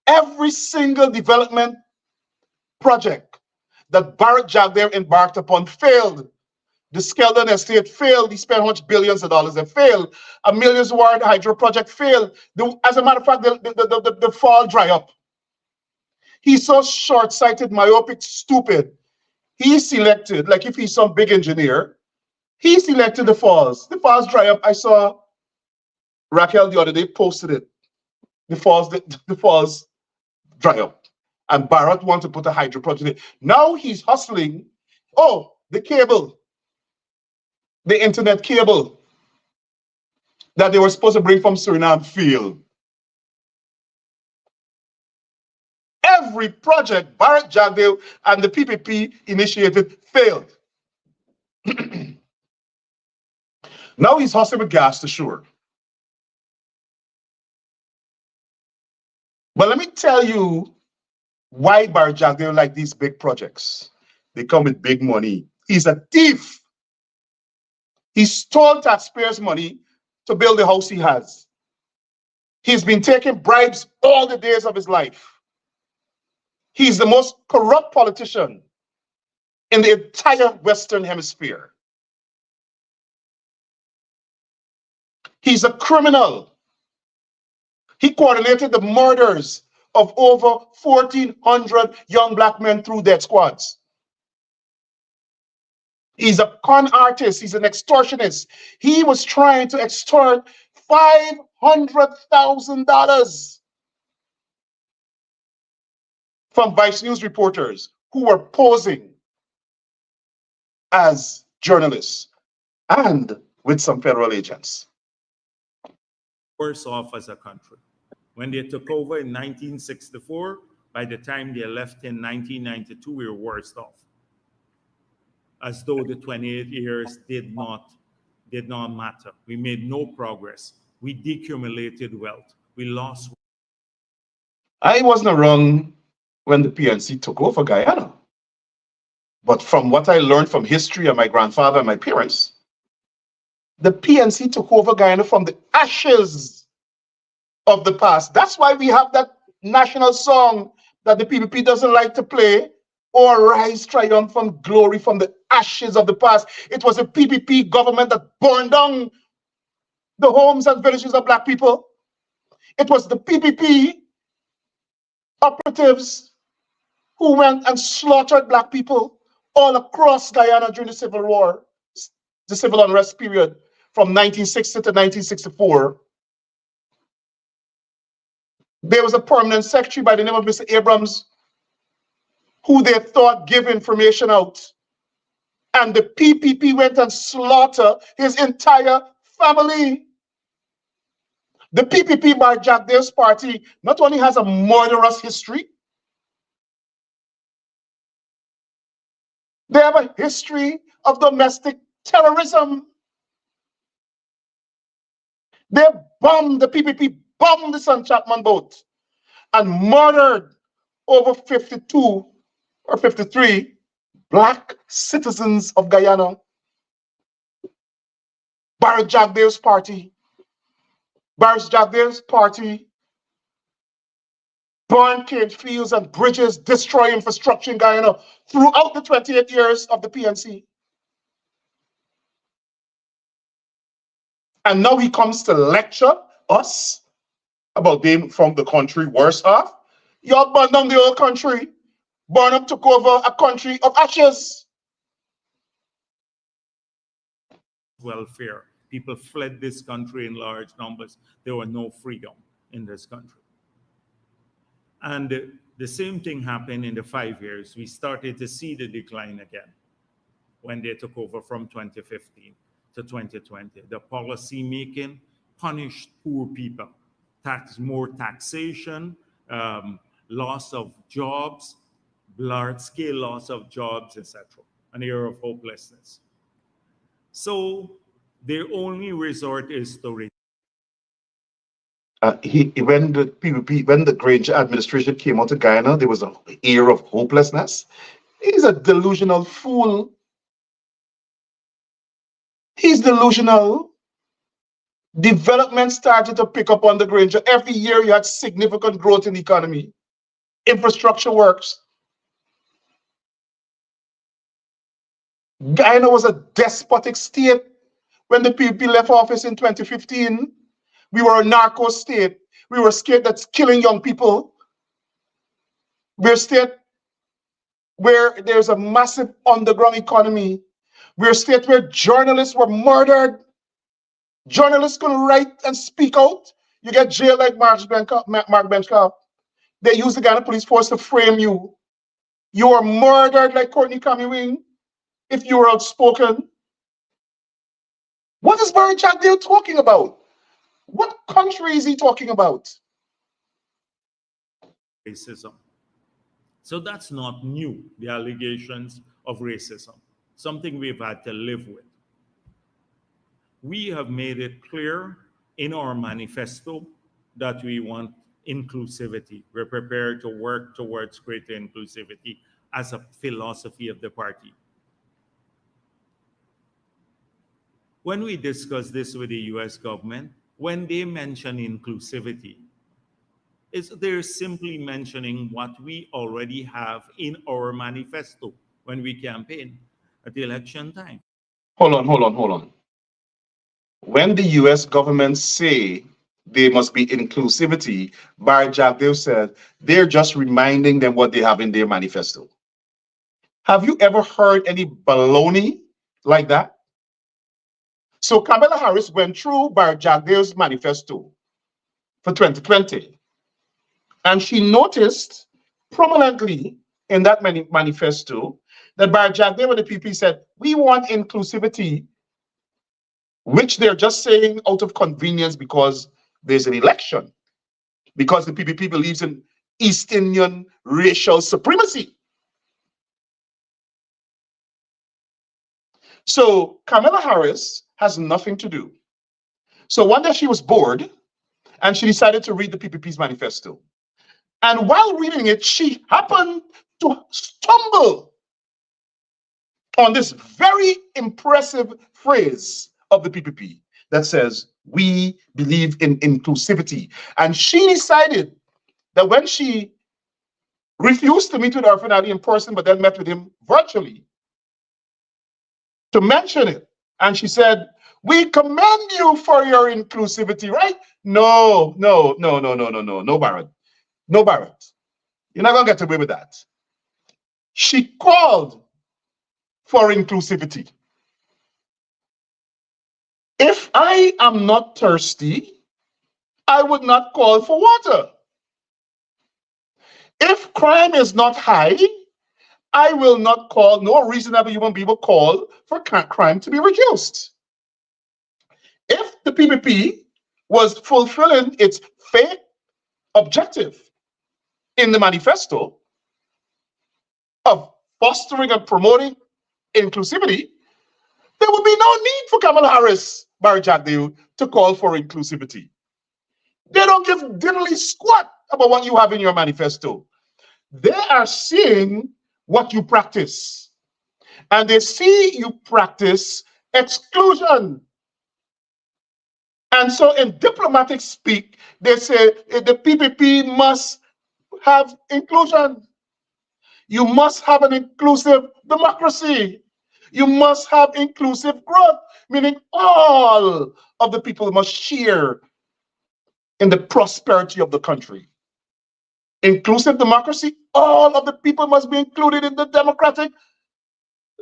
Every single development project that Bharrat Jagdeo embarked upon failed. The Skeldon estate failed. He spent much billions of dollars. It failed. A Millions Ward hydro project failed. As a matter of fact, the fall dry up. He's so short-sighted, myopic, stupid. He selected, like if he's some big engineer, he selected the falls. The falls dry up. I saw Raquel the other day posted it. The falls dry up. And Bharrat wanted to put a hydro project in. Now he's hustling. Oh, the cable, the internet cable that they were supposed to bring from Suriname failed. Every project Bharrat Jagdeo and the PPP initiated failed. Now he's hustling with gas to shore. But let me tell you why Bharrat Jagdeo like these big projects. They come with big money. He's a thief. He stole taxpayers' money to build the house he has. He's been taking bribes all the days of his life. He's the most corrupt politician in the entire Western Hemisphere. He's a criminal. He coordinated the murders of over 1,400 young black men through death squads. He's a con artist. He's an extortionist. He was trying to extort $500,000 from Vice News reporters who were posing as journalists and with some federal agents. Worse off as a country. When they took over in 1964, by the time they left in 1992, we were worse off. As though the 28 years did not matter. We made no progress. We decumulated wealth. We lost. I wasn't around when the PNC took over Guyana. But from what I learned from history and my grandfather and my parents, the PNC took over Guyana from the ashes of the past. That's why we have that national song that the PPP doesn't like to play, or rise triumphant glory from the ashes of the past. It was a PPP government that burned down the homes and villages of black people. It was the PPP operatives who went and slaughtered black people all across Guyana during the Civil War, the civil unrest period from 1960 to 1964. There was a permanent secretary by the name of Mr. Abrams who they thought gave information out. And the PPP went and slaughtered his entire family. The PPP Bharrat Jagdeo's party not only has a murderous history, they have a history of domestic terrorism. They bombed, the PPP bombed the San Chapman boat and murdered over 52 or 53 black citizens of Guyana. Bharrat Jagdeo's party burned cane fields and bridges, destroy infrastructure in Guyana throughout the 28 years of the PNC. And now he comes to lecture us about being from the country worse off. Y'all burned down the old country. Burnham took over a country of ashes. Welfare. People fled this country in large numbers. There was no freedom in this country. And the same thing happened in the 5 years. We started to see the decline again when they took over from 2015 to 2020. The policy making punished poor people, more taxation, loss of jobs, large-scale loss of jobs, etc. An era of hopelessness. So their only resort is to when the PPP, when the Granger administration came out of Guyana, there was an era of hopelessness. He's a delusional fool. He's delusional. Development started to pick up on the Granger. Every year you had significant growth in the economy. Infrastructure works. Guyana was a despotic state when the PPP left office in 2015. We were a narco state. We were a state that's killing young people. We're a state where there's a massive underground economy. We're a state where journalists were murdered. Journalists couldn't write and speak out. You get jailed like Mark Benchcop. They use the Guyana police force to frame you. You are murdered like Courtney Camuing if you were outspoken. What is Bharrat Jagdeo talking about? What country is he talking about? Racism. So that's not new, the allegations of racism, something we've had to live with. We have made it clear in our manifesto that we want inclusivity. We're prepared to work towards greater inclusivity as a philosophy of the party. When we discuss this with the US government, when they mention inclusivity, they're simply mentioning what we already have in our manifesto when we campaign at the election time. Hold on. When the US government say there must be inclusivity, Bharrat Jagdeo said they're just reminding them what they have in their manifesto. Have you ever heard any baloney like that? So Kamala Harris went through Bharrat Jagdeo's manifesto for 2020, and she noticed prominently in that manifesto that Bharrat Jagdeo and the PP said, we want inclusivity, which they're just saying out of convenience because there's an election, because the PPP believes in East Indian racial supremacy. So Kamala Harris has nothing to do. So one day she was bored and she decided to read the PPP's manifesto. And while reading it, she happened to stumble on this very impressive phrase of the PPP that says, we believe in inclusivity. And she decided that when she refused to meet with Arfin Ali in person, but then met with him virtually, to mention it. And she said, we commend you for your inclusivity, right? No, Bharrat. No, Bharrat. You're not going to get away with that. She called for inclusivity. If I am not thirsty, I would not call for water. If crime is not high, I will not call, no reasonable human being will call for crime to be reduced. If the PPP was fulfilling its fake objective in the manifesto of fostering and promoting inclusivity, there would be no need for Kamala Harris, Bharrat Jagdeo, to call for inclusivity. They don't give diddly squat about what you have in your manifesto. They are seeing what you practice. And they see you practice exclusion. And so in diplomatic speak, they say the PPP must have inclusion. You must have an inclusive democracy. You must have inclusive growth, meaning all of the people must share in the prosperity of the country. Inclusive democracy, all of the people must be included in the democratic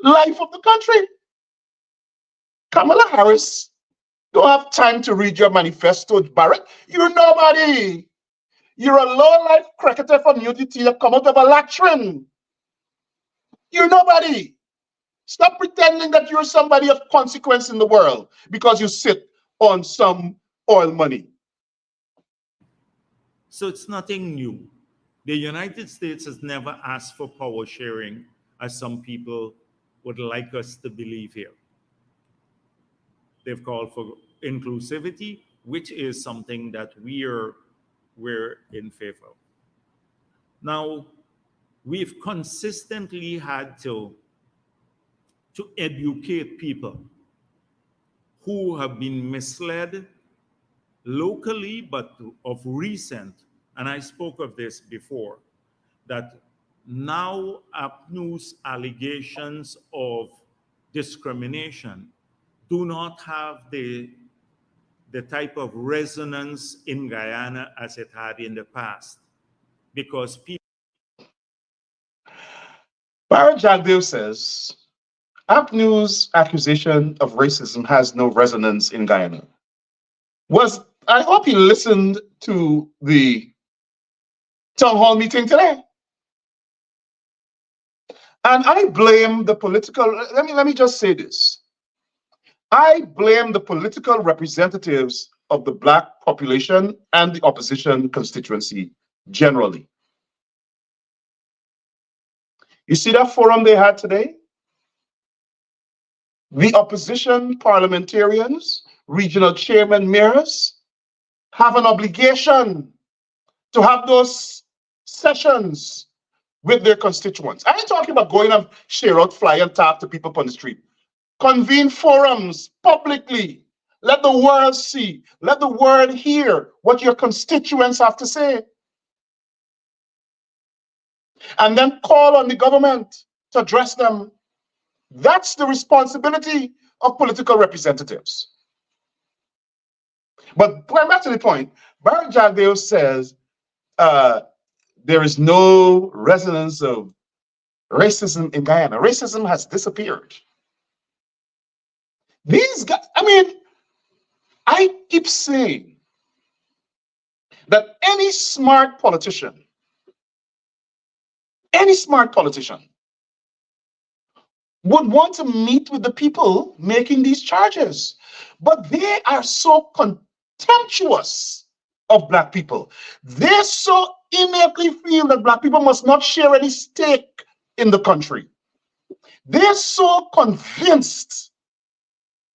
life of the country. Kamala Harris don't have time to read your manifesto, Bharrat. You're nobody. You're a low-life cricketer from UTT that come out of a latrine. You're nobody. Stop pretending that you're somebody of consequence in the world because you sit on some oil money. So it's nothing new. The United States has never asked for power sharing, as some people would like us to believe here. They've called for inclusivity, which is something that we're in favor of. Now, we've consistently had to educate people who have been misled locally, but of recent, and I spoke of this before, that now APNU's allegations of discrimination do not have the type of resonance in Guyana as it had in the past, because people. Bharrat Jagdeo says, APNU's accusation of racism has no resonance in Guyana. I hope he listened to the town hall meeting today. And I blame the political, let me just say this. I blame the political representatives of the Black population and the opposition constituency generally. You see that forum they had today? The opposition parliamentarians, regional chairman, mayors have an obligation to have those sessions with their constituents. I ain't talking about going and share out fly and talk to people on the street. Convene forums publicly. Let the world see. Let the world hear what your constituents have to say. And then call on the government to address them. That's the responsibility of political representatives. But going back to the point, Bharrat Jagdeo says uh, there is no resonance of racism in Guyana. Racism has disappeared. These guys, I mean, I keep saying that any smart politician would want to meet with the people making these charges. But they are so contemptuous of Black people. They so innately feel that Black people must not share any stake in the country. They're so convinced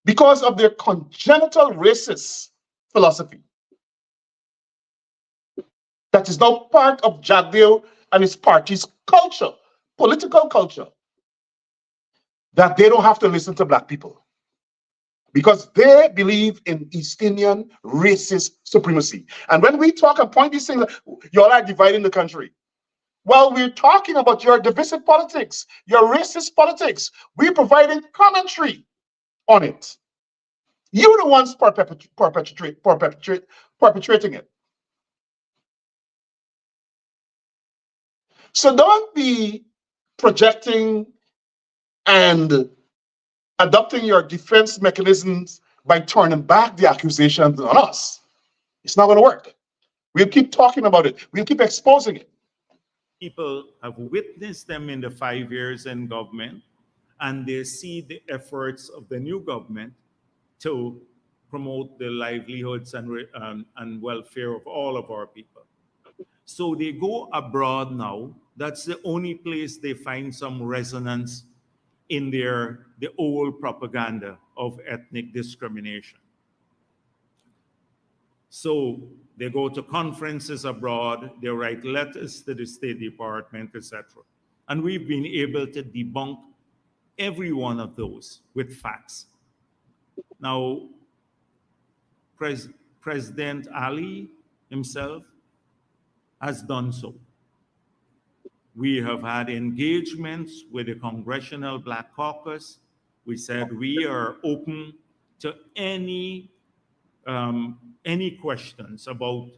because of their congenital racist philosophy that is now part of Jagdeo and his party's culture, political culture, that they don't have to listen to Black people because they believe in East Indian racist supremacy. And when we talk and point these things, y'all are dividing the country. Well, we're talking about your divisive politics, your racist politics. We're providing commentary on it. You're the ones perpetrating it. So don't be projecting and adopting your defense mechanisms by turning back the accusations on us. It's not going to work. We'll keep talking about it. We'll keep exposing it. People have witnessed them in the 5 years in government, and they see the efforts of the new government to promote the livelihoods and welfare of all of our people. So they go abroad now. That's the only place they find some resonance in the old propaganda of ethnic discrimination. So they go to conferences abroad, they write letters to the State Department, etc. And we've been able to debunk every one of those with facts. Now, President Ali himself has done so. We have had engagements with the Congressional Black Caucus. We said we are open to any questions about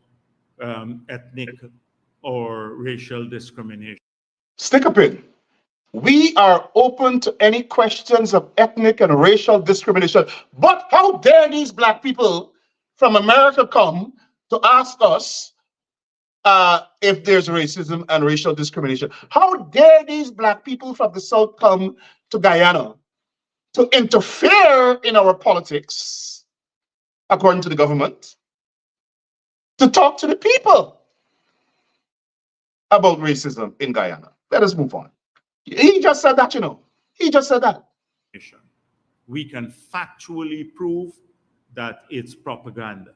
ethnic or racial discrimination. Stick a pin. We are open to any questions of ethnic and racial discrimination. But how dare these Black people from America come to ask us if there's racism and racial discrimination? How dare these Black people from the South come to Guyana to interfere in our politics, according to the government, to talk to the people about racism in Guyana? Let us move on. He just said that, you know. He just said that. We can factually prove that it's propaganda.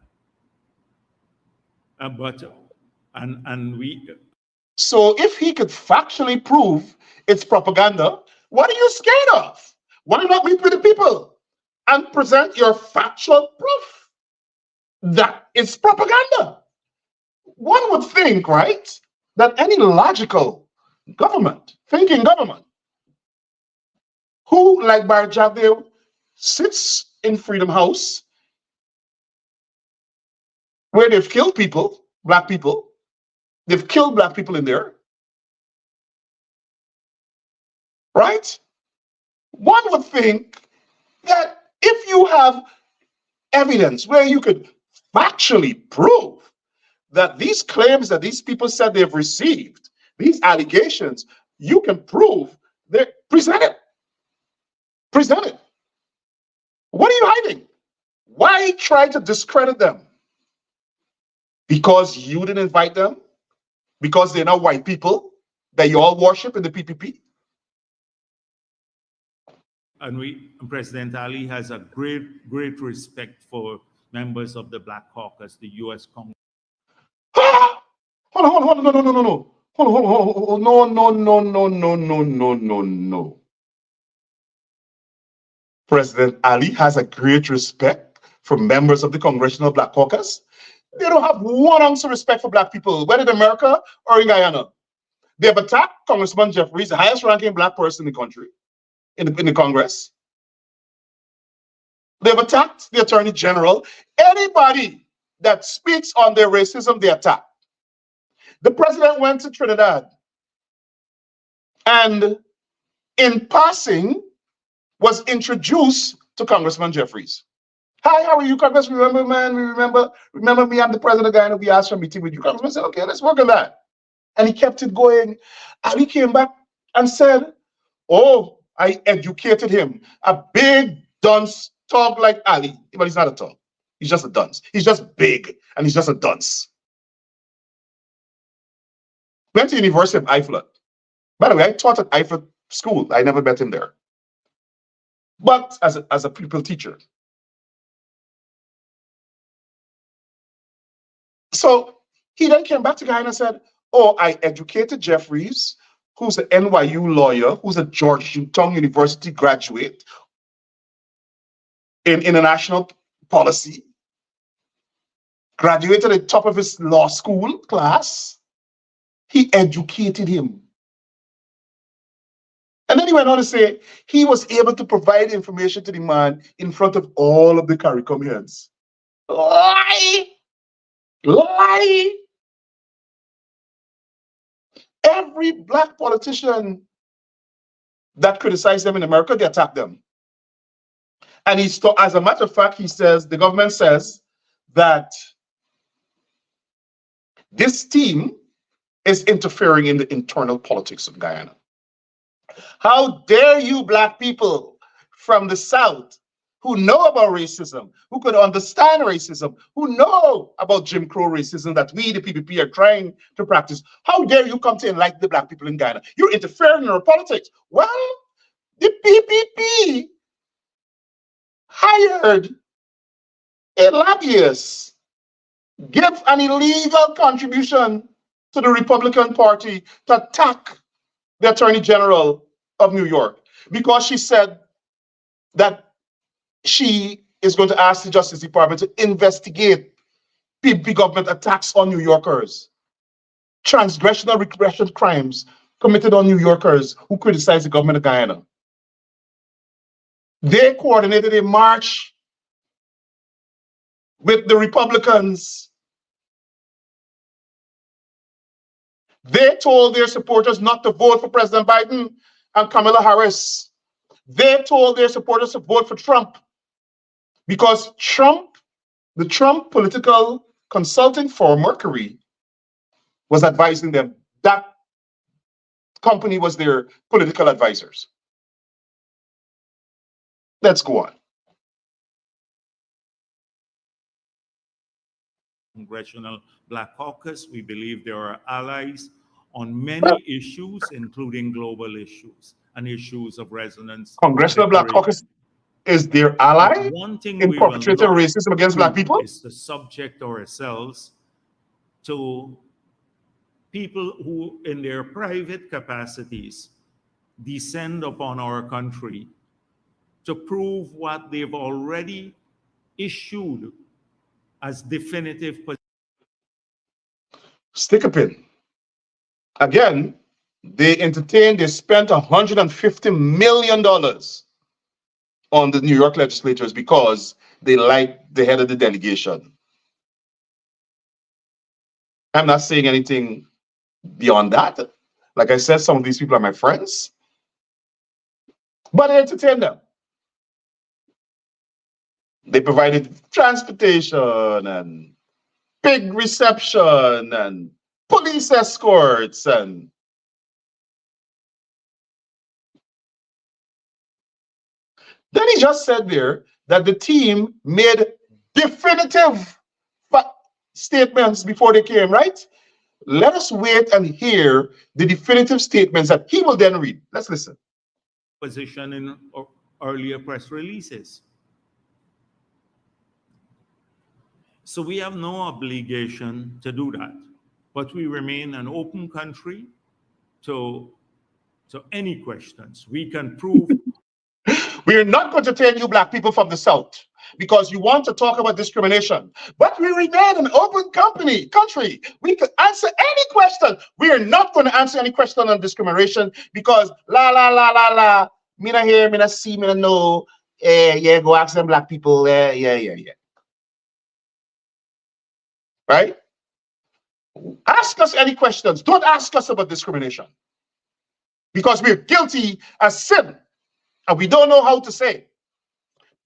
So if he could factually prove it's propaganda, what are you scared of? Why do you not meet with the people and present your factual proof that it's propaganda? One would think, right, that any logical government, thinking government, who, like Bharrat Jagdeo, sits in Freedom House, where they've killed people, Black people, they've killed Black people in there, right? One would think that if you have evidence where you could factually prove that these claims that these people said they've received, these allegations, you can prove they're presented. Present it. What are you hiding? Why try to discredit them? Because you didn't invite them? Because they're not white people that you all worship in the PPP? And President Ali has a great respect for members of the Black Caucus, the U.S. Congress. Hold on, no. Hold on, no. President Ali has a great respect for members of the Congressional Black Caucus. They don't have 1 ounce of respect for Black people, whether in America or in Guyana. They have attacked Congressman Jeffries, the highest ranking Black person in the country, in the Congress. They've attacked the Attorney General. Anybody that speaks on their racism, they attack. The president went to Trinidad and in passing was introduced to Congressman Jeffries. Hi, how are you, Congressman? Remember, man, remember me, I'm the president guy, and we asked for a meeting with you. Congressman said, okay, let's work on that. And he kept it going. And he came back and said, oh, I educated him. A big dunce, talk like Ali, but he's not a talk. He's just a dunce. He's just big, and he's just a dunce. Went to University of Eiffel. By the way, I taught at Eiffel School. I never met him there. But as a pupil teacher. So he then came back to Guyana and said, oh, I educated Jeffries, who's an NYU lawyer, who's a Georgetown University graduate in international policy, graduated at the top of his law school class. He educated him. And then he went on to say he was able to provide information to the man in front of all of the CARICOM heads. Lie! Lie! Every black politician that criticized them in America, they attack them. And as a matter of fact, he says, the government says that this team is interfering in the internal politics of Guyana. How dare you, black people from the South who know about racism, who could understand racism, who know about Jim Crow racism that we, the PPP, are trying to practice. How dare you come to enlighten the black people in Guyana? You're interfering in our politics. Well, the PPP hired a lobbyist, give an illegal contribution to the Republican Party to attack the Attorney General of New York because she said that she is going to ask the Justice Department to investigate PPP government attacks on New Yorkers, transgressional regression crimes committed on New Yorkers who criticize the government of Guyana. They coordinated a march with the Republicans. They told their supporters not to vote for President Biden and Kamala Harris. They told their supporters to vote for Trump because the Trump political consulting firm, Mercury, was advising them. That company was their political advisors. Let's go on. Congressional Black Caucus, we believe there are allies on many issues, including global issues and issues of resonance. Congressional Black Caucus is their ally one thing in we will perpetrating not racism against black people? is to subject ourselves to people who, in their private capacities, descend upon our country to prove what they've already issued as definitive. Stick a pin. Again, they spent $150 million on the New York legislators because they liked the head of the delegation. I'm not saying anything beyond that. Like I said, some of these people are my friends, but I entertain them. They provided transportation and big reception and police escorts and then he just said there that the team made definitive statements before they came, right? Let us wait and hear the definitive statements that he will then read. Let's listen. Position in earlier press releases. So we have no obligation to do that, but we remain an open country to any questions. We can prove. We are not going to tell you black people from the South because you want to talk about discrimination, but we remain an open country. We can answer any question. We are not going to answer any question on discrimination because me not hear, me not see, me not know. Yeah, go ask them black people. Yeah. right? Ask us any questions. Don't ask us about discrimination because we're guilty as sin and we don't know how to say.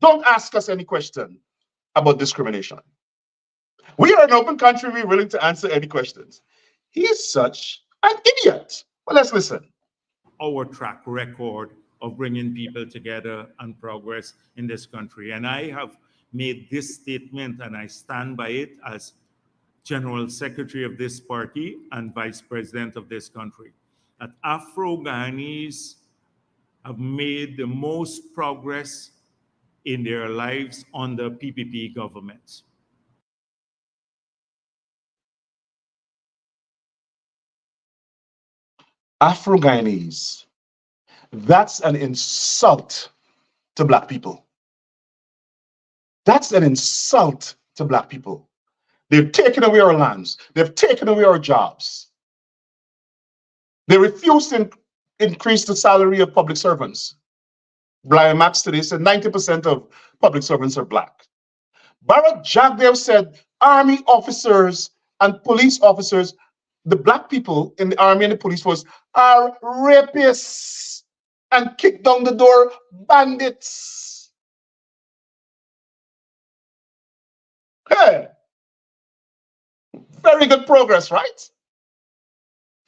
Don't ask us any question about discrimination. We are an open country. We're willing to answer any questions. He is such an idiot. Well, let's listen. Our track record of bringing people together and progress in this country. And I have made this statement and I stand by it as General Secretary of this party and Vice President of this country, that Afro-Guyanese have made the most progress in their lives under PPP governments. Afro-Guyanese. That's an insult to Black people. That's an insult to Black people. They've taken away our lands. They've taken away our jobs. They refuse to increase the salary of public servants. Brian Max today said 90% of public servants are Black. Bharrat Jagdeo said army officers and police officers, the Black people in the army and the police force, are rapists and kick down the door bandits. Hey, very good progress, right?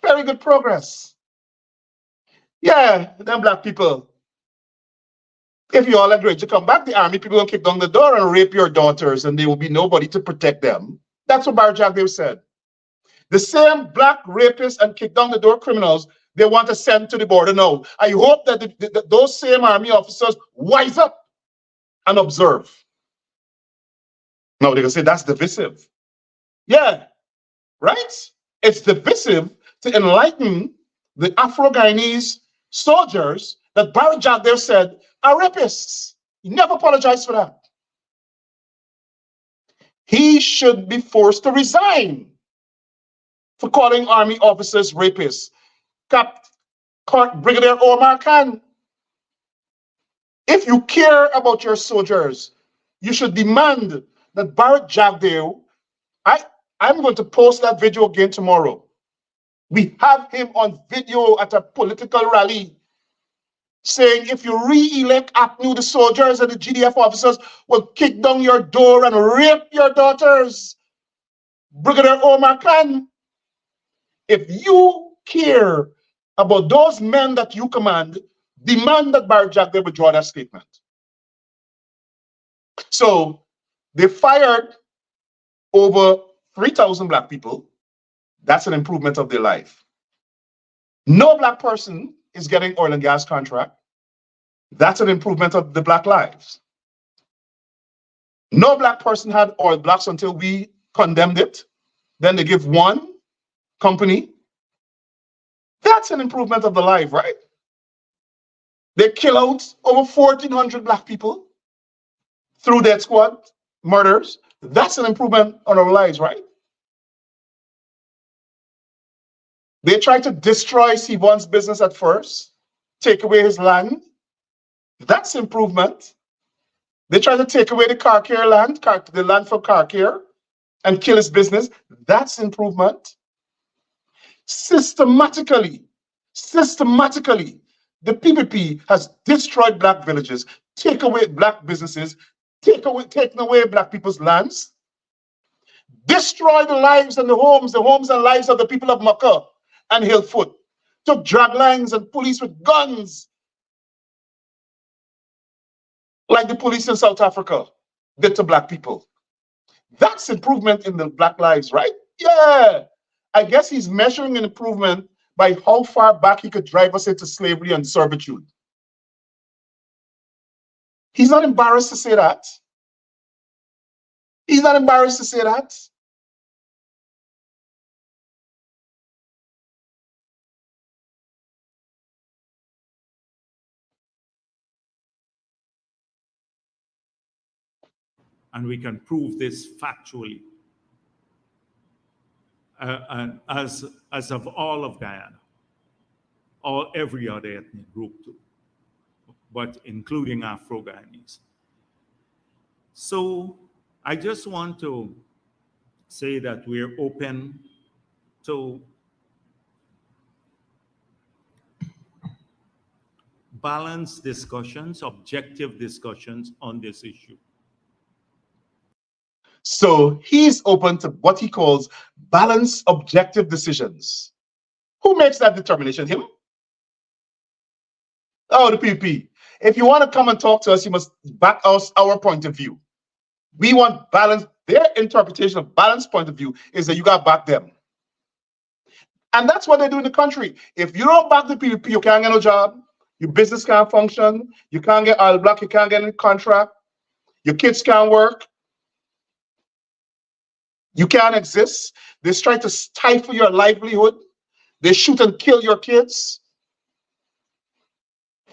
Very good progress. Yeah, them Black people. If you all agree to come back, the army people will kick down the door and rape your daughters, and there will be nobody to protect them. That's what Bharrat Jagdeo said. The same Black rapists and kick down the door criminals they want to send to the border now. I hope that those same army officers wise up and observe. Now they can say that's divisive. Yeah, right? It's divisive to enlighten the Afro-Guyanese soldiers that Bharrat Jagdeo said are rapists. He never apologized for that. He should be forced to resign for calling army officers rapists. Brigadier Omar Khan, if you care about your soldiers, you should demand that Bharrat Jagdeo, I'm going to post that video again tomorrow. We have him on video at a political rally saying if you re-elect APNU, the soldiers and the GDF officers will kick down your door and rape your daughters. Brigadier Omar Khan, if you care about those men that you command, demand that Bharrat Jagdeo withdraw that statement. So they fired over 3,000 Black people. That's an improvement of their life. No Black person is getting oil and gas contract. That's an improvement of the Black lives. No Black person had oil blocks until we condemned it. Then they give one company. That's an improvement of the life, right? They kill out over 1,400 Black people through death squad murders. That's an improvement on our lives, right? They tried to destroy Sivon's business at first, take away his land. That's improvement. They tried to take away the car care land, the land for car care, and kill his business. That's improvement. Systematically, the PPP has destroyed Black villages, taken away Black businesses, taken away Black people's lands, destroyed the lives and the homes and lives of the people of Makkah and Hillfoot, took drag lines and police with guns, like the police in South Africa did to Black people. That's improvement in the Black lives, right? Yeah. I guess he's measuring an improvement by how far back he could drive us into slavery and servitude. He's not embarrassed to say that. He's not embarrassed to say that. And we can prove this factually. And as of all of Guyana, or every other ethnic group too, but including Afro-Guyanese. So I just want to say that we're open to balanced discussions, objective discussions on this issue. So he's open to what he calls balanced, objective decisions. Who makes that determination? Him? Oh, the PP. If you want to come and talk to us, you must back us our point of view. We want balance. Their interpretation of balanced point of view is that you got to back them. And that's what they do in the country. If you don't back the PPP, you can't get no job. Your business can't function. You can't get all black. You can't get any contract. Your kids can't work. You can't exist. They try to stifle your livelihood. They shoot and kill your kids.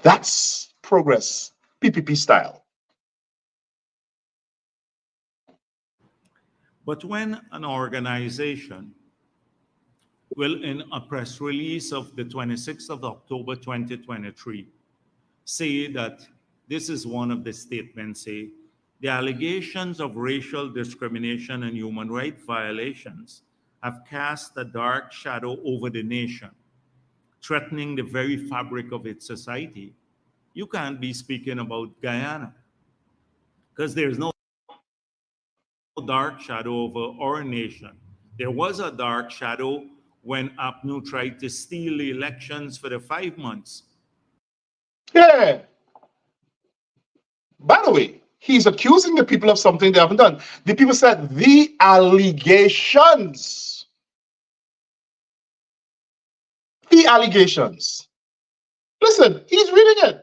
That's progress, PPP style. But when an organization will, in a press release of the 26th of October 2023, say that this is one of the statements, say, the allegations of racial discrimination and human rights violations have cast a dark shadow over the nation, threatening the very fabric of its society. You can't be speaking about Guyana because there's no dark shadow over our nation. There was a dark shadow when APNU tried to steal the elections for the 5 months. Yeah. By the way, he's accusing the people of something they haven't done. The people said the allegations. The allegations. Listen, he's reading it.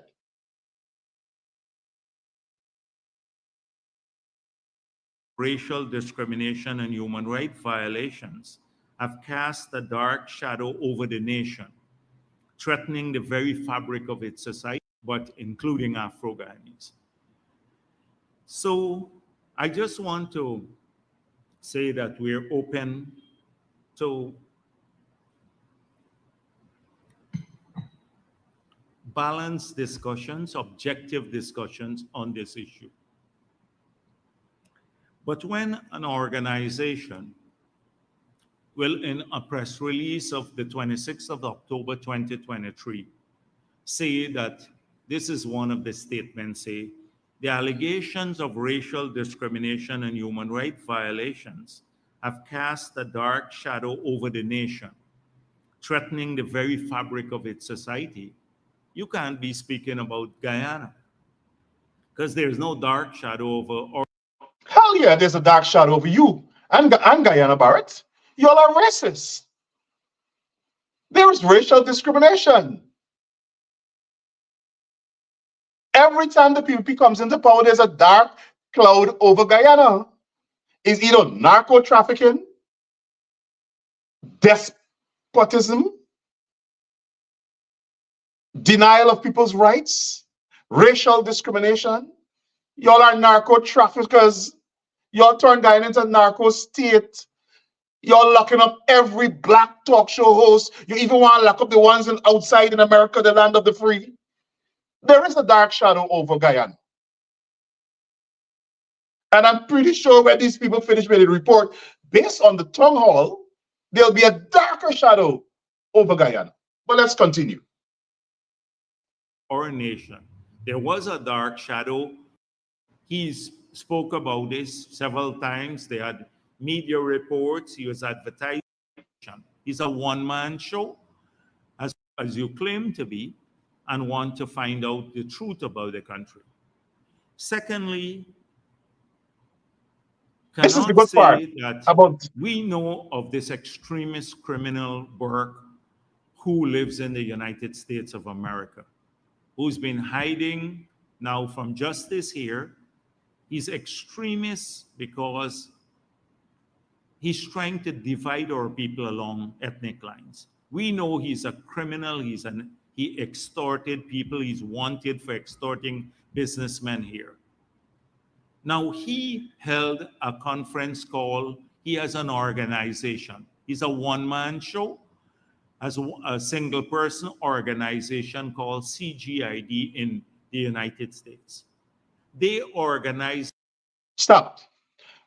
Racial discrimination and human rights violations have cast a dark shadow over the nation, threatening the very fabric of its society, but including Afro-Guyanese. So I just want to say that we're open to balanced discussions, objective discussions on this issue. But when an organization will, in a press release of the 26th of October 2023, say that this is one of the statements, say, the allegations of racial discrimination and human rights violations have cast a dark shadow over the nation, threatening the very fabric of its society. You can't be speaking about Guyana because there's no dark shadow over our. Hell yeah, there's a dark shadow over you and Guyana, Bharrat. Y'all are racist. There is racial discrimination. Every time the PPP comes into power, there's a dark cloud over Guyana. It's either narco trafficking, despotism, denial of people's rights, racial discrimination. Y'all are narco traffickers. Y'all turn Guyana into a narco state. You're locking up every black talk show host. You even want to lock up the ones outside in America, the land of the free. There is a dark shadow over Guyana. And I'm pretty sure when these people finish with the report, based on the town hall, there'll be a darker shadow over Guyana. But let's continue. Our nation. There was a dark shadow. He spoke about this several times. They had media reports. He was advertising. He's a one-man show, as you claim to be, and want to find out the truth about the country. Secondly, This is the cannot good part say that about we know of this extremist criminal Burke who lives in the United States of America, who's been hiding now from justice here. He's extremist because he's trying to divide our people along ethnic lines. We know he's a criminal. He extorted people. He's wanted for extorting businessmen here. Now, he held a conference call. He has an organization. He's a one-man show, as a single-person organization called CGID in the United States. They organize. Stop.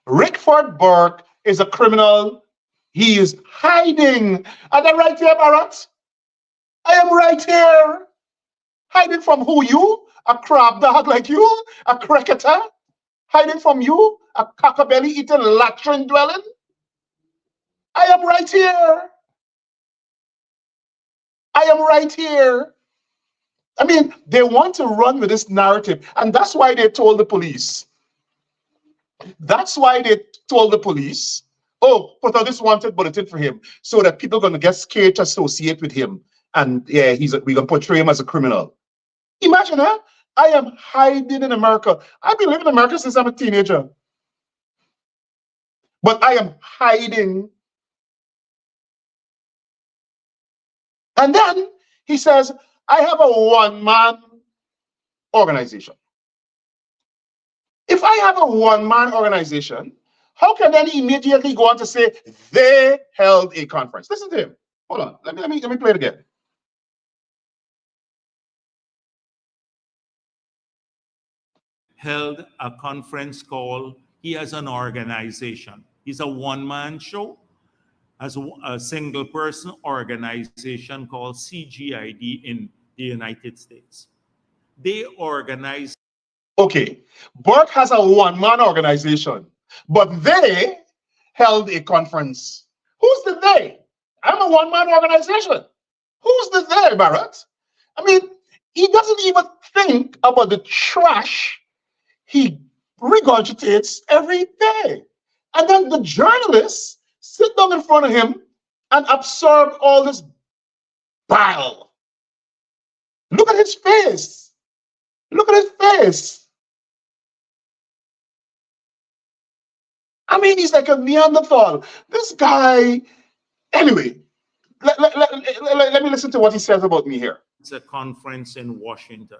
Rickford Burke is a criminal. He is hiding. And I'm right here, Bharrat. I am right here. Hiding from who? You? A crab dog like you? A cricketer? Hiding from you? A cockabelly eating latrine dwelling? I am right here. I am right here. I mean, they want to run with this narrative, and that's why they told the police. That's why they told the police, oh, put out this wanted bulletin for him, so that people are going to get scared to associate with him. And yeah, we're going to portray him as a criminal. Imagine, huh? I am hiding in America. I've been living in America since I'm a teenager. But I am hiding. And then he says, I have a one-man organization. If I have a one-man organization, how can then immediately go on to say they held a conference? Listen to him. Hold on. Let me play it again. Held a conference call. He has an organization. He's a one-man show. As a single person organization called CGID in the United States. They organize. Okay, Burke has a one-man organization, but they held a conference. Who's the they? I'm a one-man organization. Who's the they, Bharrat? I mean, he doesn't even think about the trash he regurgitates every day. And then the journalists sit down in front of him and absorb all this bile. Look at his face. Look at his face. I mean, he's like a Neanderthal. This guy, anyway, let me listen to what he says about me here. It's a conference in Washington.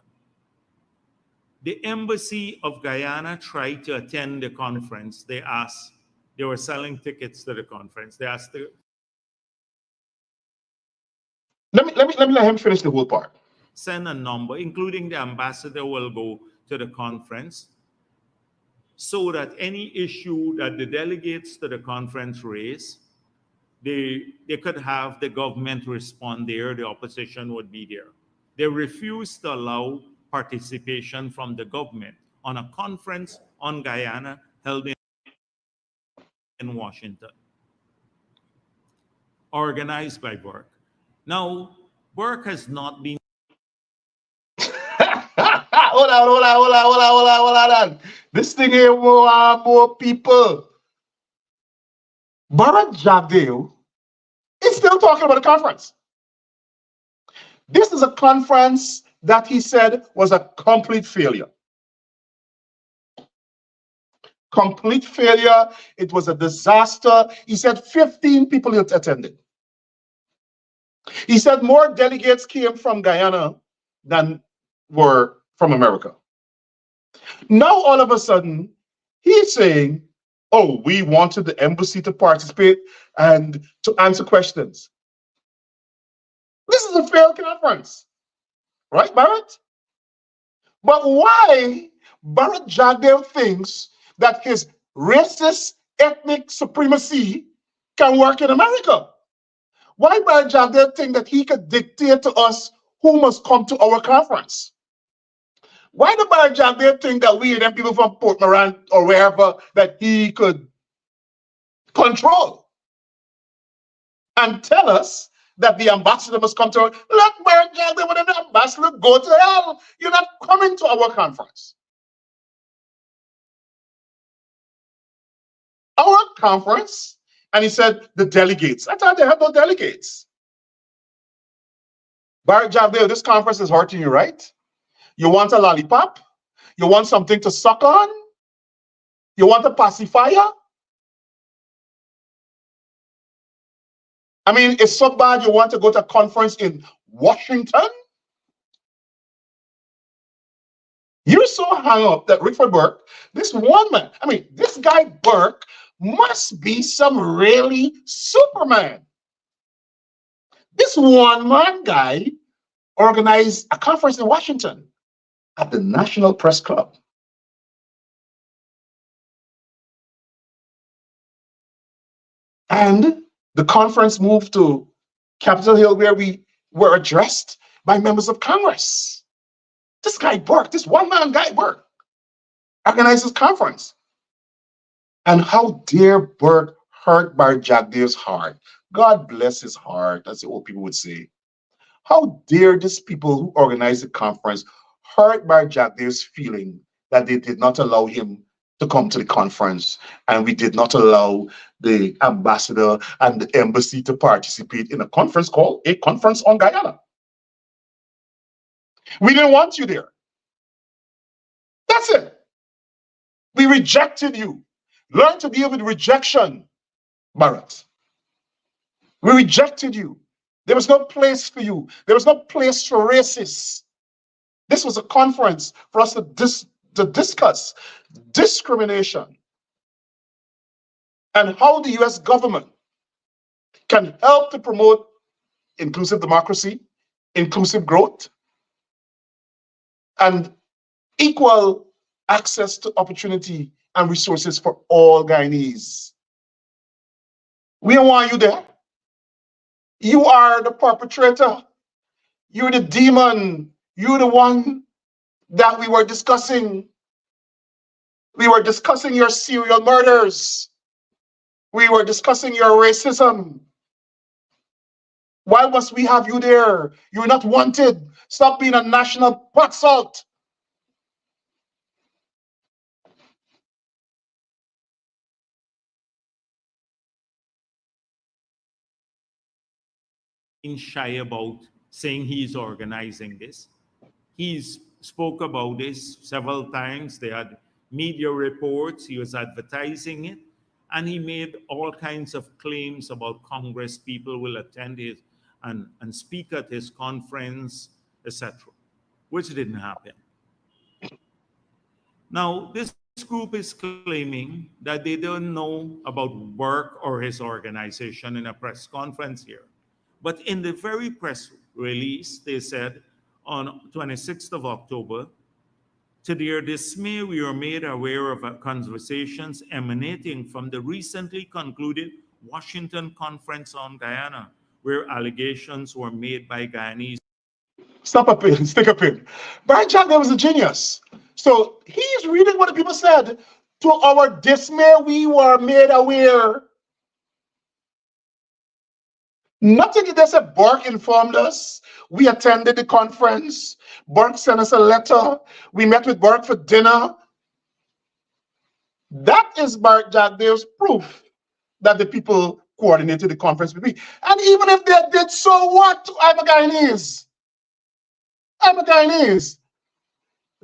The embassy of Guyana tried to attend the conference. They were selling tickets to the conference. They asked let me let him finish the whole part. Send a number, including the ambassador will go to the conference, so that any issue that the delegates to the conference raise, they could have the government respond there, the opposition would be there. They refused to allow participation from the government on a conference on Guyana held in Washington, organized by Burke. Now, Burke has not been. Hold on. This thing here more people. Bharrat Jagdeo is still talking about the conference. This is a conference that he said was a complete failure. Complete failure. It was a disaster. He said 15 people attended. He said more delegates came from Guyana than were from America. Now, all of a sudden, he's saying, oh, we wanted the embassy to participate and to answer questions. This is a failed conference, right, Bharrat? But why Bharrat Jagdeo thinks that his racist ethnic supremacy can work in America? Why Bharrat Jagdeo think that he could dictate to us who must come to our conference? Why do Bharrat Jagdeo think that we and them people from Port Moran or wherever that he could control and tell us that the ambassador must come to our, let Bharrat Jagdeo with an ambassador go to hell. You're not coming to our conference. Our conference, and he said the delegates. I thought they had no delegates. Bharrat Jagdeo, this conference is hurting you, right? You want a lollipop? You want something to suck on? You want a pacifier? I mean, it's so bad you want to go to a conference in Washington? You're so hung up that Rickford Burke, this one man, I mean, this guy Burke must be some really Superman. This one man guy organized a conference in Washington at the National Press Club. And the conference moved to Capitol Hill, where we were addressed by members of Congress. This guy Burke, this one-man guy Burke, organized this conference. And how dare Burke hurt Bharrat Jagdeo's heart? God bless his heart, as the old people would say. How dare these people who organized the conference hurt Bharrat Jagdeo's feeling that they did not allow him to come to the conference, and we did not allow the ambassador and the embassy to participate in a conference called a Conference on Guyana. We didn't want you there. That's it. We rejected you. Learn to deal with rejection, Bharrat. We rejected you. There was no place for you. There was no place for racists. This was a conference for us to discuss discrimination and how the US government can help to promote inclusive democracy, inclusive growth, and equal access to opportunity and resources for all Guyanese. We don't want you there. You are the perpetrator. You're the demon. You're the one that we were discussing. We were discussing your serial murders. We were discussing your racism. Why must we have you there? You're not wanted. Stop being a national pot salt. Shy about saying he's organizing this. He's spoke about this several times. They had media reports. He was advertising it. And he made all kinds of claims about Congress. People will attend his and speak at his conference, etc., which didn't happen. Now, this group is claiming that they don't know about Burke or his organization in a press conference here. But in the very press release, they said on 26th of October, to their dismay, we were made aware of conversations emanating from the recently concluded Washington Conference on Guyana, where allegations were made by Guyanese. Stop a pin, stick a pin. Bharrat Jagdeo was a genius. So he's reading what the people said. To our dismay, we were made aware. Nothing they said. Burke informed us. We attended the conference. Burke sent us a letter. We met with Burke for dinner. That is Bharrat Jagdeo's proof that the people coordinated the conference with me. And even if they did, so what? I'm a Guyanese. I'm a Guyanese.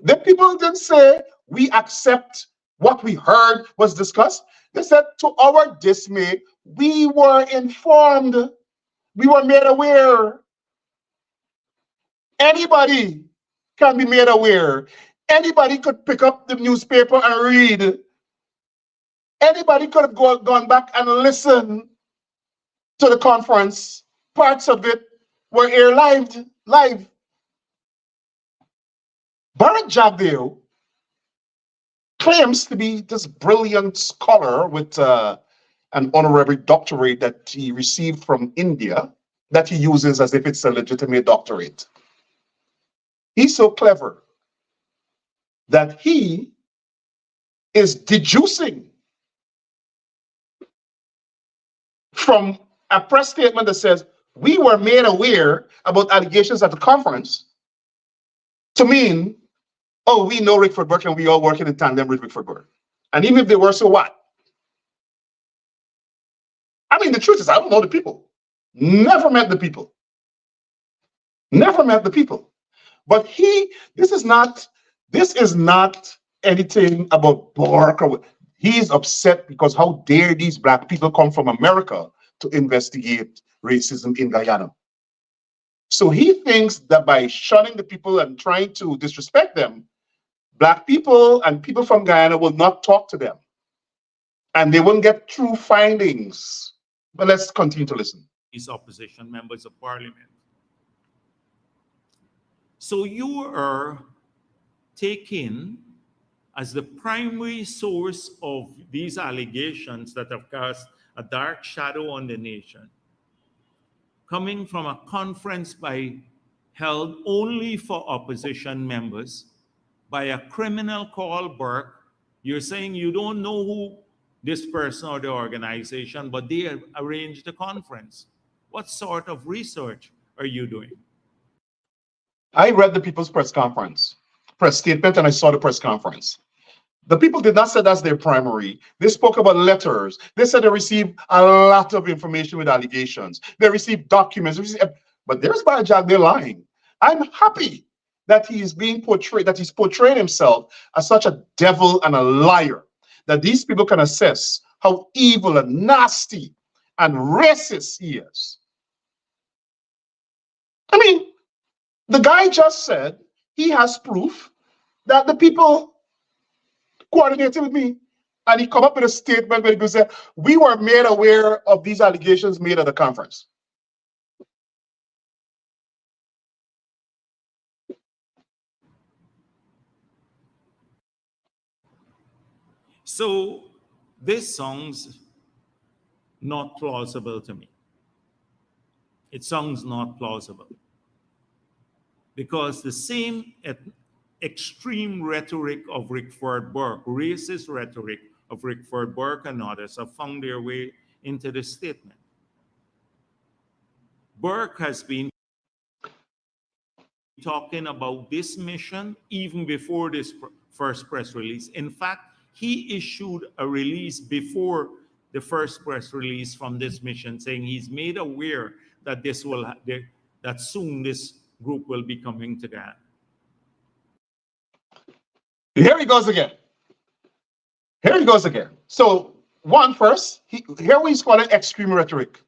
The people didn't say we accept what we heard was discussed. They said, to our dismay, we were informed. We were made aware. Anybody can be made aware. Anybody could pick up the newspaper and read. Anybody could have gone back and listen to the conference. Parts of it were aired live. Bharrat Jagdeo claims to be this brilliant scholar with an honorary doctorate that he received from India that he uses as if it's a legitimate doctorate. He's so clever that he is deducing from a press statement that says, we were made aware about allegations at the conference, to mean, oh, we know Rickford Burke and we all working in tandem with Rickford Burke. And even if they were, so what? I mean, the truth is, I don't know the people. Never met the people. Never met the people. But this is not anything about Burke. He's upset because how dare these Black people come from America to investigate racism in Guyana. So he thinks that by shunning the people and trying to disrespect them, Black people and people from Guyana will not talk to them. And they won't get true findings. But let's continue to listen. These opposition members of parliament. So you are taken as the primary source of these allegations that have cast a dark shadow on the nation, coming from a conference held only for opposition members by a criminal called Burke. You're saying you don't know who this person or the organization, but they have arranged the conference. What sort of research are you doing? I read the people's press statement, and I saw the press conference. The people did not say that's their primary. They spoke about letters. They said they received a lot of information with allegations. They received documents. But there's Bharrat Jagdeo lying. I'm happy that he is being portrayed, that he's portraying himself as such a devil and a liar, that these people can assess how evil and nasty and racist he is. I mean, the guy just said he has proof that the people coordinated with me. And he come up with a statement where he goes, we were made aware of these allegations made at the conference. So this sounds not plausible to me. It sounds not plausible. Because the same extreme rhetoric of Rickford Burke, racist rhetoric of Rickford Burke and others, have found their way into the statement. Burke has been talking about this mission even before this first press release. In fact, he issued a release before the first press release from this mission, saying he's made aware that that soon this group will be coming together. Here he goes again. Here he goes again. So first, here he's calling extreme rhetoric.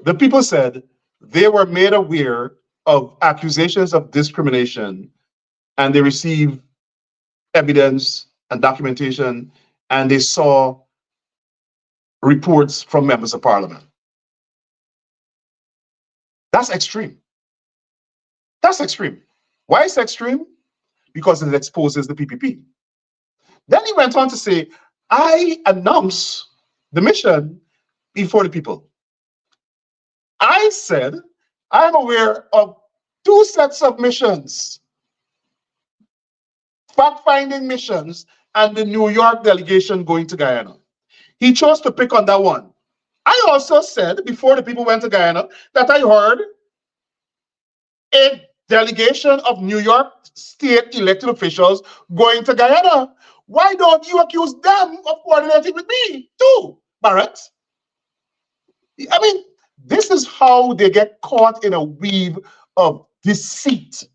The people said they were made aware of accusations of discrimination, and they received evidence and documentation, and they saw reports from members of parliament. That's extreme. That's extreme. Why is it extreme? Because it exposes the PPP. Then he went on to say, I announce the mission before the people. I said, I'm aware of 2 sets of missions, fact-finding missions and the New York delegation going to Guyana. He chose to pick on that one. I also said, before the people went to Guyana, that I heard a delegation of New York state elected officials going to Guyana. Why don't you accuse them of coordinating with me too, Bharrat? I mean, this is how they get caught in a weave of deceit.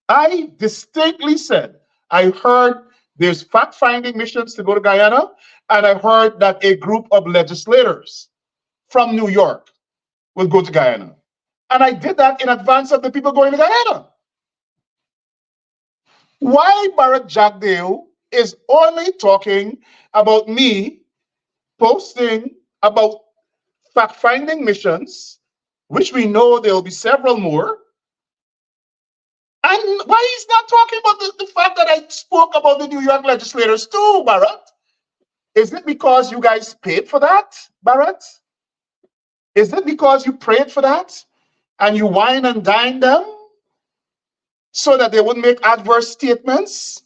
I distinctly said, I heard there's fact-finding missions to go to Guyana, and I heard that a group of legislators from New York will go to Guyana. And I did that in advance of the people going to Guyana. Why Bharrat Jagdeo is only talking about me posting about fact-finding missions, which we know there will be several more, and why he's not talking about the fact that I spoke about the New York legislators too, Bharrat? Is it because you guys paid for that, Bharrat? Is it because you prayed for that and you wine and dine them so that they wouldn't make adverse statements,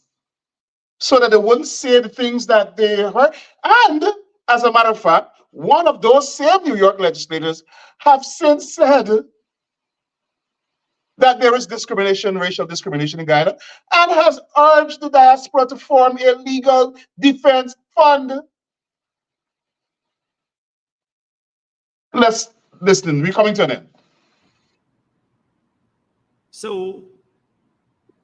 so that they wouldn't say the things that they heard? And as a matter of fact, one of those same New York legislators have since said that there is discrimination, racial discrimination in Guyana, and has urged the diaspora to form a legal defense fund. Let's listen, we're coming to an end. So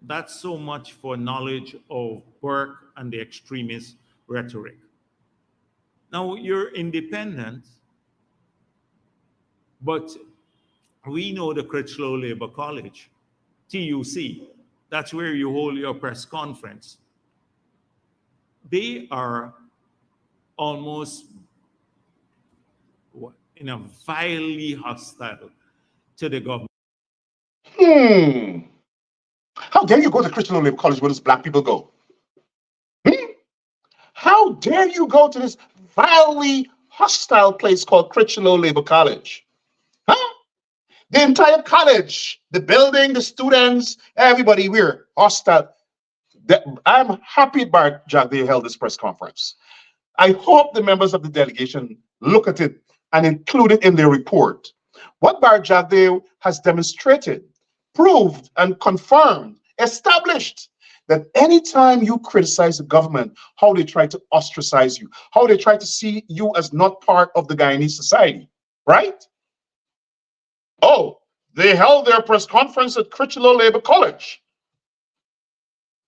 that's so much for knowledge of Burke and the extremist rhetoric. Now, you're independent, but we know the Critchlow Labour College, TUC, that's where you hold your press conference. They are almost in a vilely hostile to the government. How dare you go to Critchlow Labour College where those black people go? How dare you go to this vilely hostile place called Critchlow Labour College. Huh? The entire college, the building, the students, everybody, we're hostile. I'm happy Bharrat Jagdeo held this press conference. I hope the members of the delegation look at it and include it in their report. What Bharrat Jagdeo has demonstrated, proved, and confirmed, established that anytime you criticize the government, how they try to ostracize you, how they try to see you as not part of the Guyanese society, right? Oh, they held their press conference at Critchlow Labour College.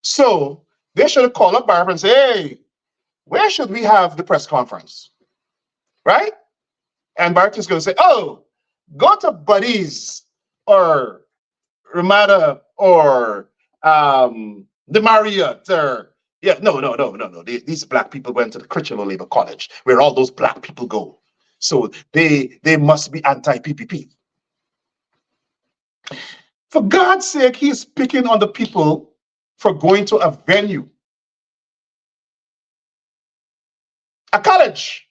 So they should have called up Barbara and say, hey, where should we have the press conference? Right? And Bart is going to say, oh, go to Buddy's or Ramada or the Marriott or, yeah, no. These black people went to the Critchlow Labour College where all those black people go. So they must be anti-PPP. For God's sake, he is picking on the people for going to a venue. A college.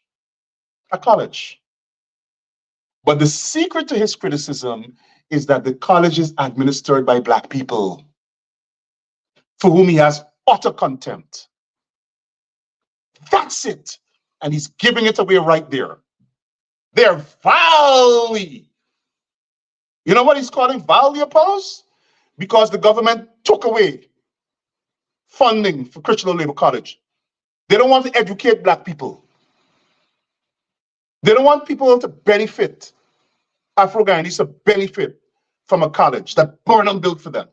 But the secret to his criticism is that the college is administered by black people for whom he has utter contempt. That's it. And he's giving it away right there. They're vilely. You know what he's calling vilely opposed? Because the government took away funding for Critchlow Labour College. They don't want to educate black people. They don't want people to benefit, Afro-Guyanese to benefit from a college that Burnham built for them.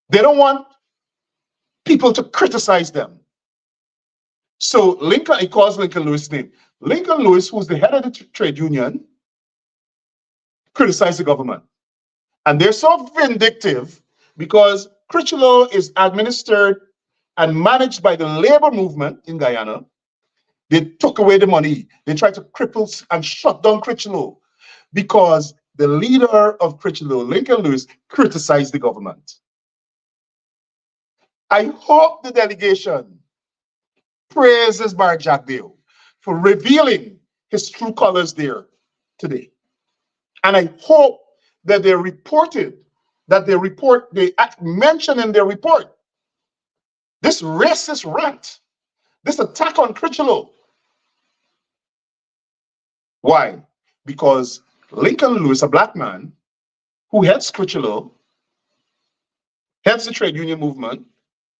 They don't want people to criticize them. So Lincoln, he calls Lincoln Lewis' name. Lincoln Lewis, who's the head of the trade union, criticized the government. And they're so vindictive because Critchlow is administered and managed by the labor movement in Guyana. They took away the money. They tried to cripple and shut down Critchlow because the leader of Critchlow, Lincoln Lewis, criticized the government. I hope the delegation praises Bharrat Jagdeo for revealing his true colors there today. And I hope that they mention in their report this racist rant, this attack on Critchlow. Why? Because Lincoln Lewis, a black man who heads Critchlow, heads the trade union movement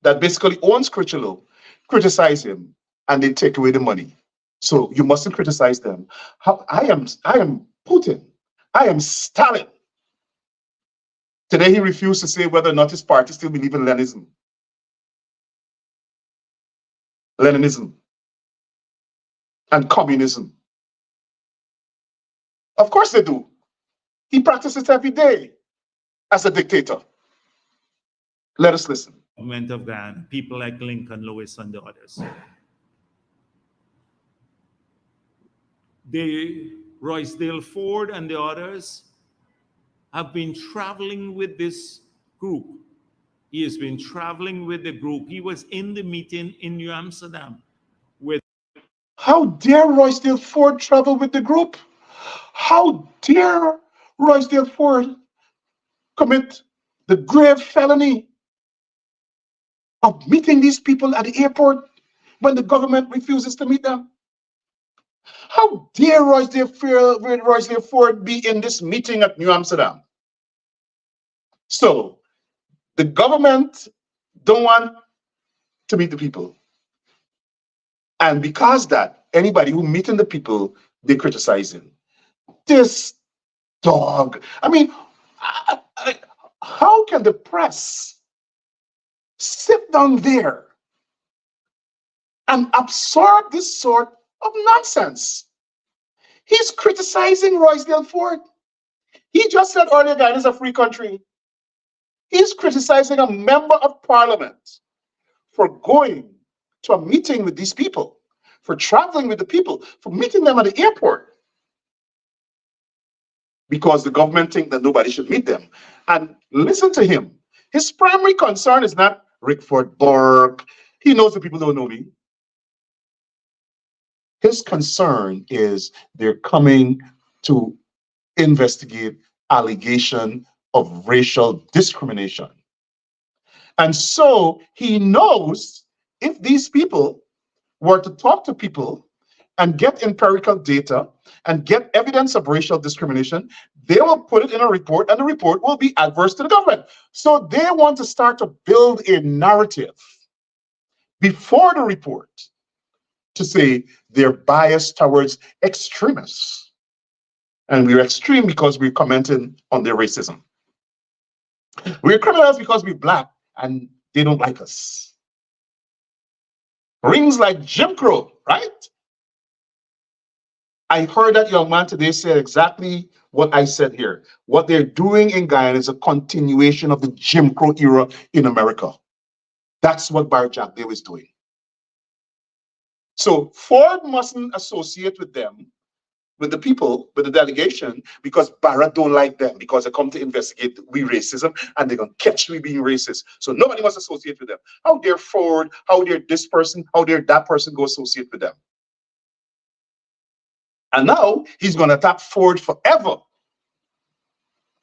that basically owns Critchlow, criticize him and they take away the money. So you mustn't criticize them. I am Putin. I am Stalin. Today he refused to say whether or not his party still believes in Leninism and communism. Of course they do. He practices every day as a dictator. Let us listen. Government of Ghana, people like Lincoln Lewis and the others. Roysdale Ford and the others have been traveling with this group. He has been traveling with the group. He was in the meeting in New Amsterdam with. How dare Roysdale Ford travel with the group? How dare Roysdale Ford commit the grave felony of meeting these people at the airport when the government refuses to meet them? How dare Roysdale Ford be in this meeting at New Amsterdam? So the government don't want to meet the people. And because that, anybody who meeting the people, they criticize him. This dog. I mean, how can the press sit down there and absorb this sort of nonsense? He's criticizing Roysdale Ford. He just said earlier Ghana is a free country. He's criticizing a member of parliament for going to a meeting with these people, for traveling with the people, for meeting them at the airport. Because the government thinks that nobody should meet them. And listen to him. His primary concern is not Rickford Burke. He knows the people don't know me. His concern is they're coming to investigate allegation of racial discrimination. And so he knows if these people were to talk to people and get empirical data and get evidence of racial discrimination, they will put it in a report and the report will be adverse to the government. So they want to start to build a narrative before the report to say they're biased towards extremists. And we're extreme because we're commenting on their racism. We're criminals because we're Black and they don't like us. Rings like Jim Crow, right? I heard that young man today say exactly what I said here. What they're doing in Guyana is a continuation of the Jim Crow era in America. That's what Bharrat Jagdeo is doing. So Ford mustn't associate with them, with the people, with the delegation, because Bharrat don't like them, because they come to investigate we racism and they're going to catch me being racist. So nobody must associate with them. How dare Ford, how dare this person, how dare that person go associate with them? And now he's going to attack Ford forever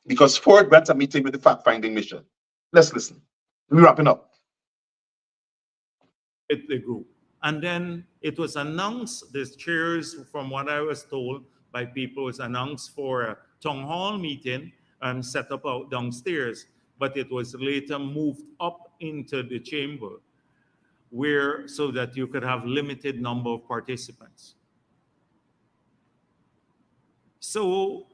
because Ford went to a meeting with the fact-finding mission. Let's listen. We're wrapping up. The group. And then it was announced, the chairs, from what I was told by people, was announced for a town hall meeting and set up out downstairs, but it was later moved up into the chamber where, so that you could have limited number of participants. So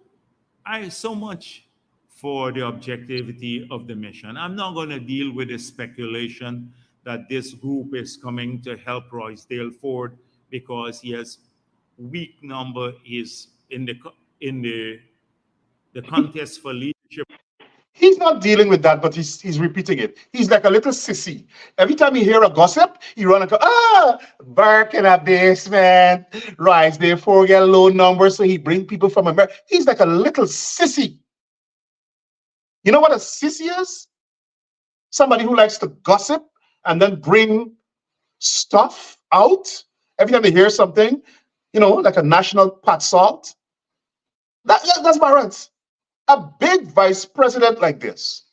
so much for the objectivity of the mission. I'm not going to deal with the speculation that this group is coming to help Roysdale Ford because he has weak number is in the contest for leadership. He's not dealing with that, but he's repeating it. He's like a little sissy. Every time he hear a gossip, he run and go, Burke in a basement, Roysdale Ford get low numbers, so he bring people from America. He's like a little sissy. You know what a sissy is? Somebody who likes to gossip and then bring stuff out every time they hear something, you know, like a national pat salt. That's Bharrat. A big vice president like this.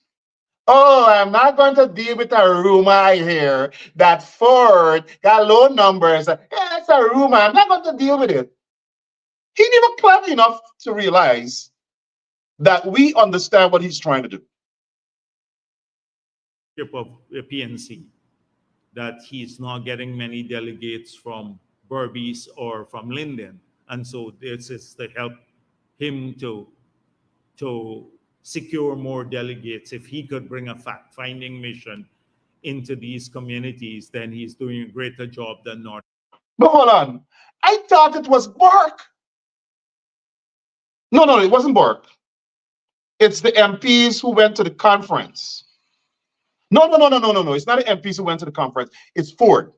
Oh, I'm not going to deal with a rumor I hear that Ford got low numbers. Yeah, it's a rumor. I'm not going to deal with it. He never clever enough to realize that we understand what he's trying to do. Of the PNC, that he's not getting many delegates from Berbice or from Linden. And so this is to help him to secure more delegates. If he could bring a fact-finding mission into these communities, then he's doing a greater job than North. But hold on. I thought it was Burke. No, it wasn't Burke. It's the MPs who went to the conference. No. It's not the MPs who went to the conference. It's Ford.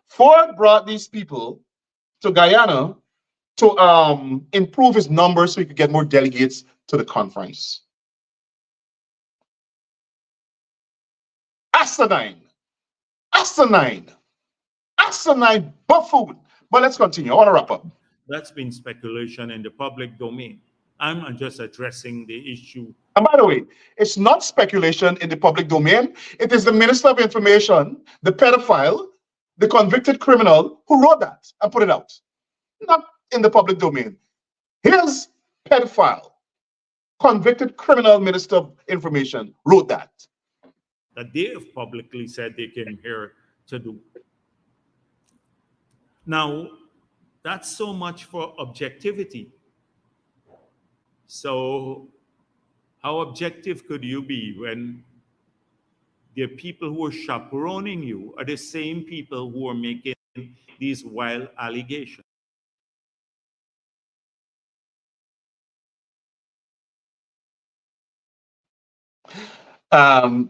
Ford brought these people to Guyana to improve his numbers so he could get more delegates to the conference. Asinine buffoon. But let's continue. I want to wrap up. That's been speculation in the public domain. I'm just addressing the issue. And by the way, it's not speculation in the public domain. It is the Minister of Information, the pedophile, the convicted criminal who wrote that and put it out. Not in the public domain. Here's pedophile, convicted criminal Minister of Information wrote that. That they have publicly said they came here to do. Now, that's so much for objectivity. So how objective could you be when the people who are chaperoning you are the same people who are making these wild allegations?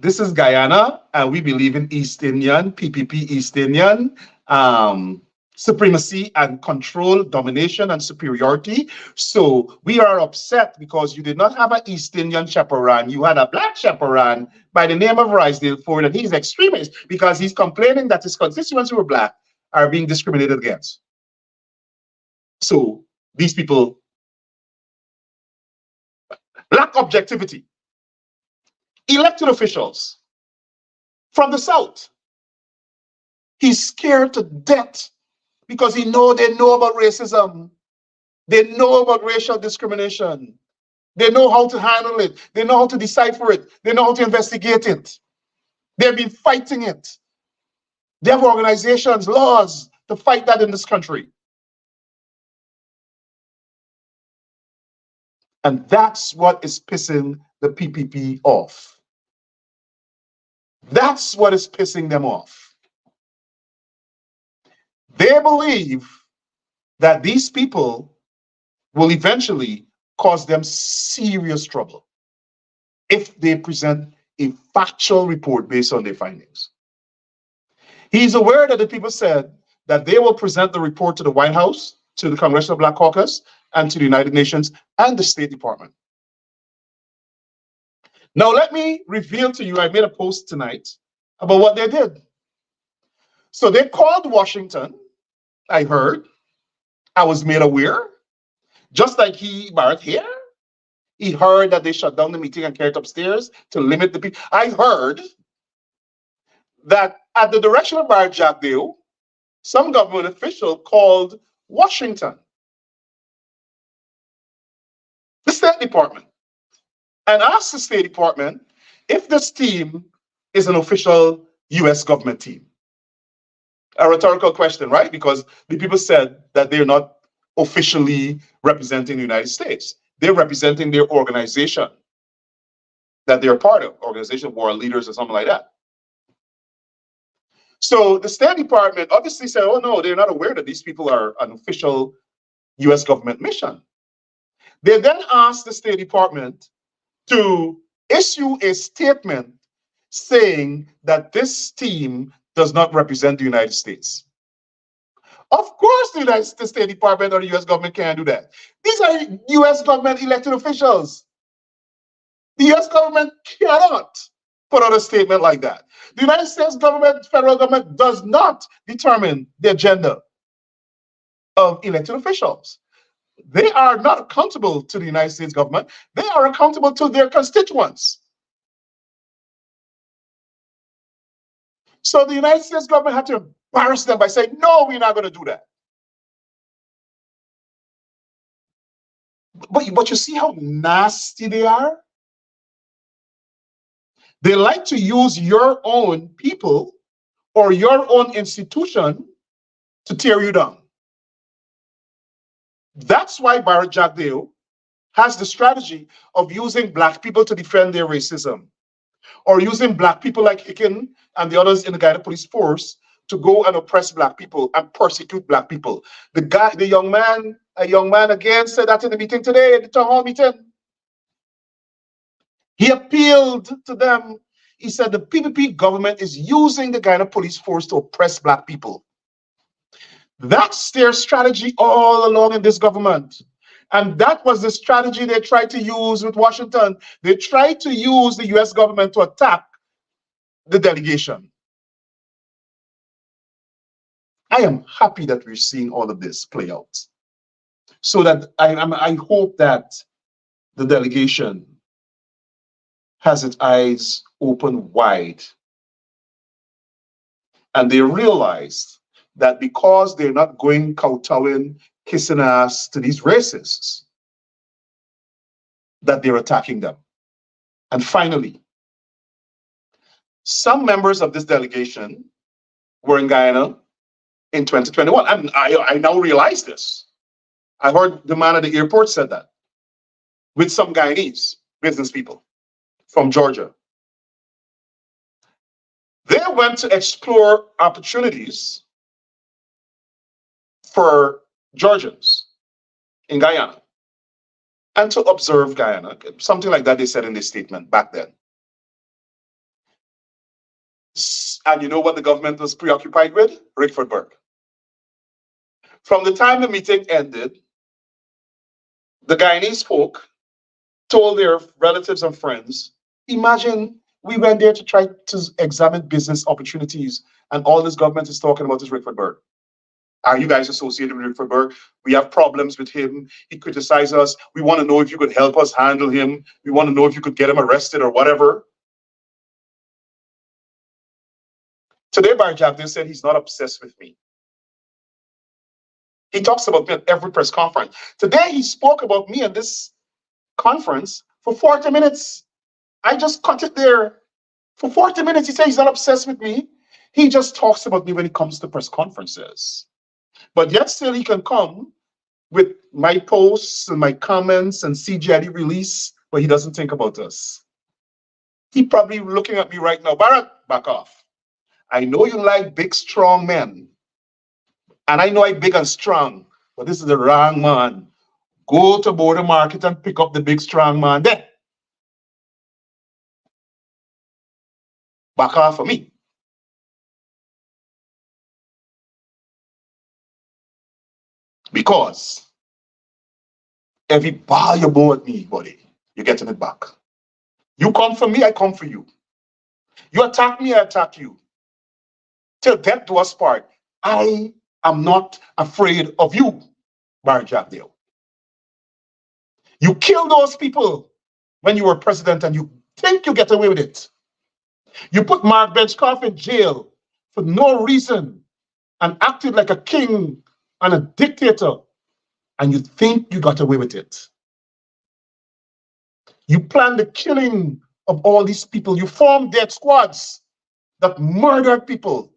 This is Guyana, and we believe in East Indian, PPP East Indian, supremacy and control, domination and superiority. So we are upset because you did not have an East Indian chaperone. You had a Black chaperone by the name of Roysdale Ford, and he's extremist because he's complaining that his constituents who are Black are being discriminated against. So these people lack objectivity. Elected officials from the South, he's scared to death because they know about racism. They know about racial discrimination. They know how to handle it. They know how to decipher it. They know how to investigate it. They've been fighting it. They have organizations, laws to fight that in this country. And that's what is pissing the PPP off. That's what is pissing them off. They believe that these people will eventually cause them serious trouble if they present a factual report based on their findings. He's aware that the people said that they will present the report to the White House, to the Congressional Black Caucus, and to the United Nations and the State Department. Now, let me reveal to you, I made a post tonight about what they did. So they called Washington, I heard, I was made aware, just like Bharrat here. He heard that they shut down the meeting and carried it upstairs to limit the people. I heard that at the direction of Bharrat Jagdeo, some government official called Washington, the State Department, and asked the State Department if this team is an official US government team. A rhetorical question, right? Because the people said that they're not officially representing the United States. They're representing their organization that they're part of, organization of world leaders or something like that. So the State Department obviously said, oh no, they're not aware that these people are an official US government mission. They then asked the State Department to issue a statement saying that this team does not represent the United States. Of course, the State Department or the US government can't do that. These are US government elected officials. The US government cannot put out a statement like that. The United States government, federal government, does not determine the agenda of elected officials. They are not accountable to the United States government. They are accountable to their constituents. So the United States government had to embarrass them by saying, no, we're not going to do that. But you see how nasty they are? They like to use your own people or your own institution to tear you down. That's why Bharrat Jagdeo has the strategy of using Black people to defend their racism, or using Black people like Hicken and the others in the Guyana police force to go and oppress Black people and persecute Black people. A young man again said that in the meeting today, at the town hall meeting. He appealed to them. He said the PPP government is using the Guyana police force to oppress Black people. That's their strategy all along in this government. And that was the strategy they tried to use with Washington. They tried to use the US government to attack the delegation. I am happy that we're seeing all of this play out. So that I hope that the delegation has its eyes open wide. And they realized that because they're not going kowtowing, kissing ass to these racists, that they're attacking them. And finally, some members of this delegation were in Guyana in 2021. And I now realize this. I heard the man at the airport said that with some Guyanese business people from Georgia. They went to explore opportunities for Georgians in Guyana and to observe Guyana, something like that they said in their statement back then. And you know what the government was preoccupied with? Rickfordburg. From the time the meeting ended, the Guyanese folk told their relatives and friends, imagine we went there to try to examine business opportunities and all this government is talking about is Rickfordburg. Are you guys associated with Rick Berg? We have problems with him. He criticizes us. We want to know if you could help us handle him. We want to know if you could get him arrested or whatever. Today, Bharrat Jagdeo said he's not obsessed with me. He talks about me at every press conference. Today, he spoke about me at this conference for 40 minutes. I just cut it there. For 40 minutes, he said he's not obsessed with me. He just talks about me when it comes to press conferences. But yet still he can come with my posts and my comments and CGID release, but he doesn't think about us. He probably looking at me right now. Bharrat, back off. I know you like big, strong men. And I know I'm big and strong, but this is the wrong man. Go to border market and pick up the big, strong man there. Back off of me. Because every bar you blow at me, buddy, you're getting it back. You come for me, I come for you. You attack me, I attack you. Till death do us part. I am not afraid of you, Bharrat Jagdeo. You killed those people when you were president and you think you get away with it. You put Mark Benchcoff in jail for no reason and acted like a king and a dictator, and you think you got away with it. You planned the killing of all these people. You formed death squads that murdered people,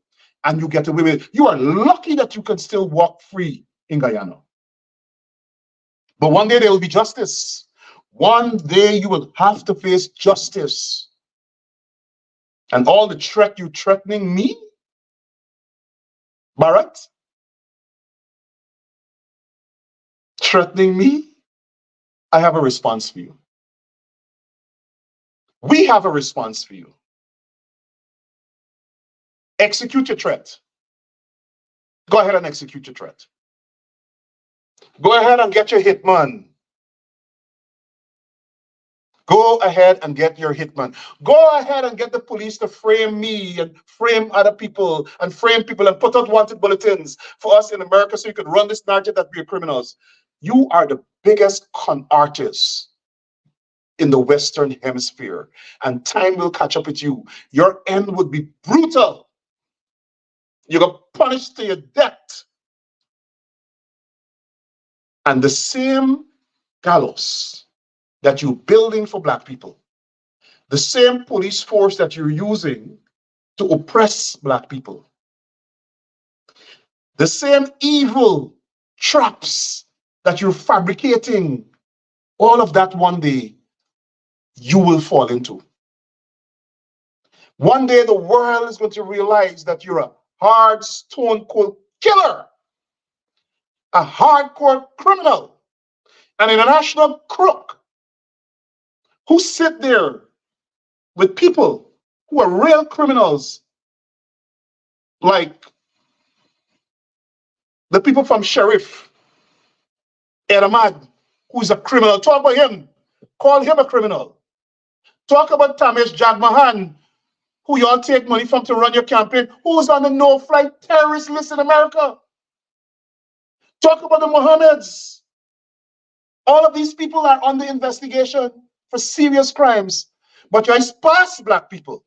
and you get away with it. You are lucky that you can still walk free in Guyana. But one day there will be justice. One day you will have to face justice. And all the threat you threatening me, Bharrat, threatening me, I have a response for you. We have a response for you. Execute your threat. Go ahead and execute your threat. Go ahead and get your hitman. Go ahead and get your hitman. Go ahead and get the police to frame me and frame other people and frame people and put out wanted bulletins for us in America so you could run this narrative that we are criminals. You are the biggest con artists in the Western Hemisphere, and time will catch up with you. Your end would be brutal. You got punished to your death. And the same gallows that you're building for Black people, the same police force that you're using to oppress Black people, the same evil traps that you're fabricating, all of that one day you will fall into. One day the world is going to realize that you're a hard, stone cold killer, a hardcore criminal, an international crook who sit there with people who are real criminals, like the people from Sheriff Ahmad, who's a criminal. Talk about him. Call him a criminal. Talk about Tamesh Jagmohan, who you all take money from to run your campaign, who's on the no-fly terrorist list in America. Talk about the Mohammeds. All of these people are under investigation for serious crimes. But you espouse Black people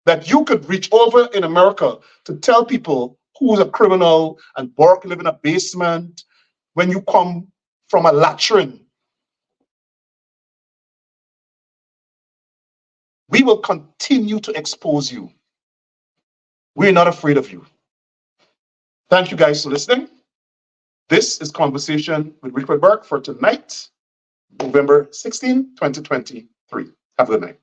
that you could reach over in America to tell people who's a criminal and Bork live in a basement when you come from a latrine. We will continue to expose you. We're not afraid of you. Thank you guys for listening. This is Conversation with Rick Burke for tonight, November 16, 2023. Have a good night.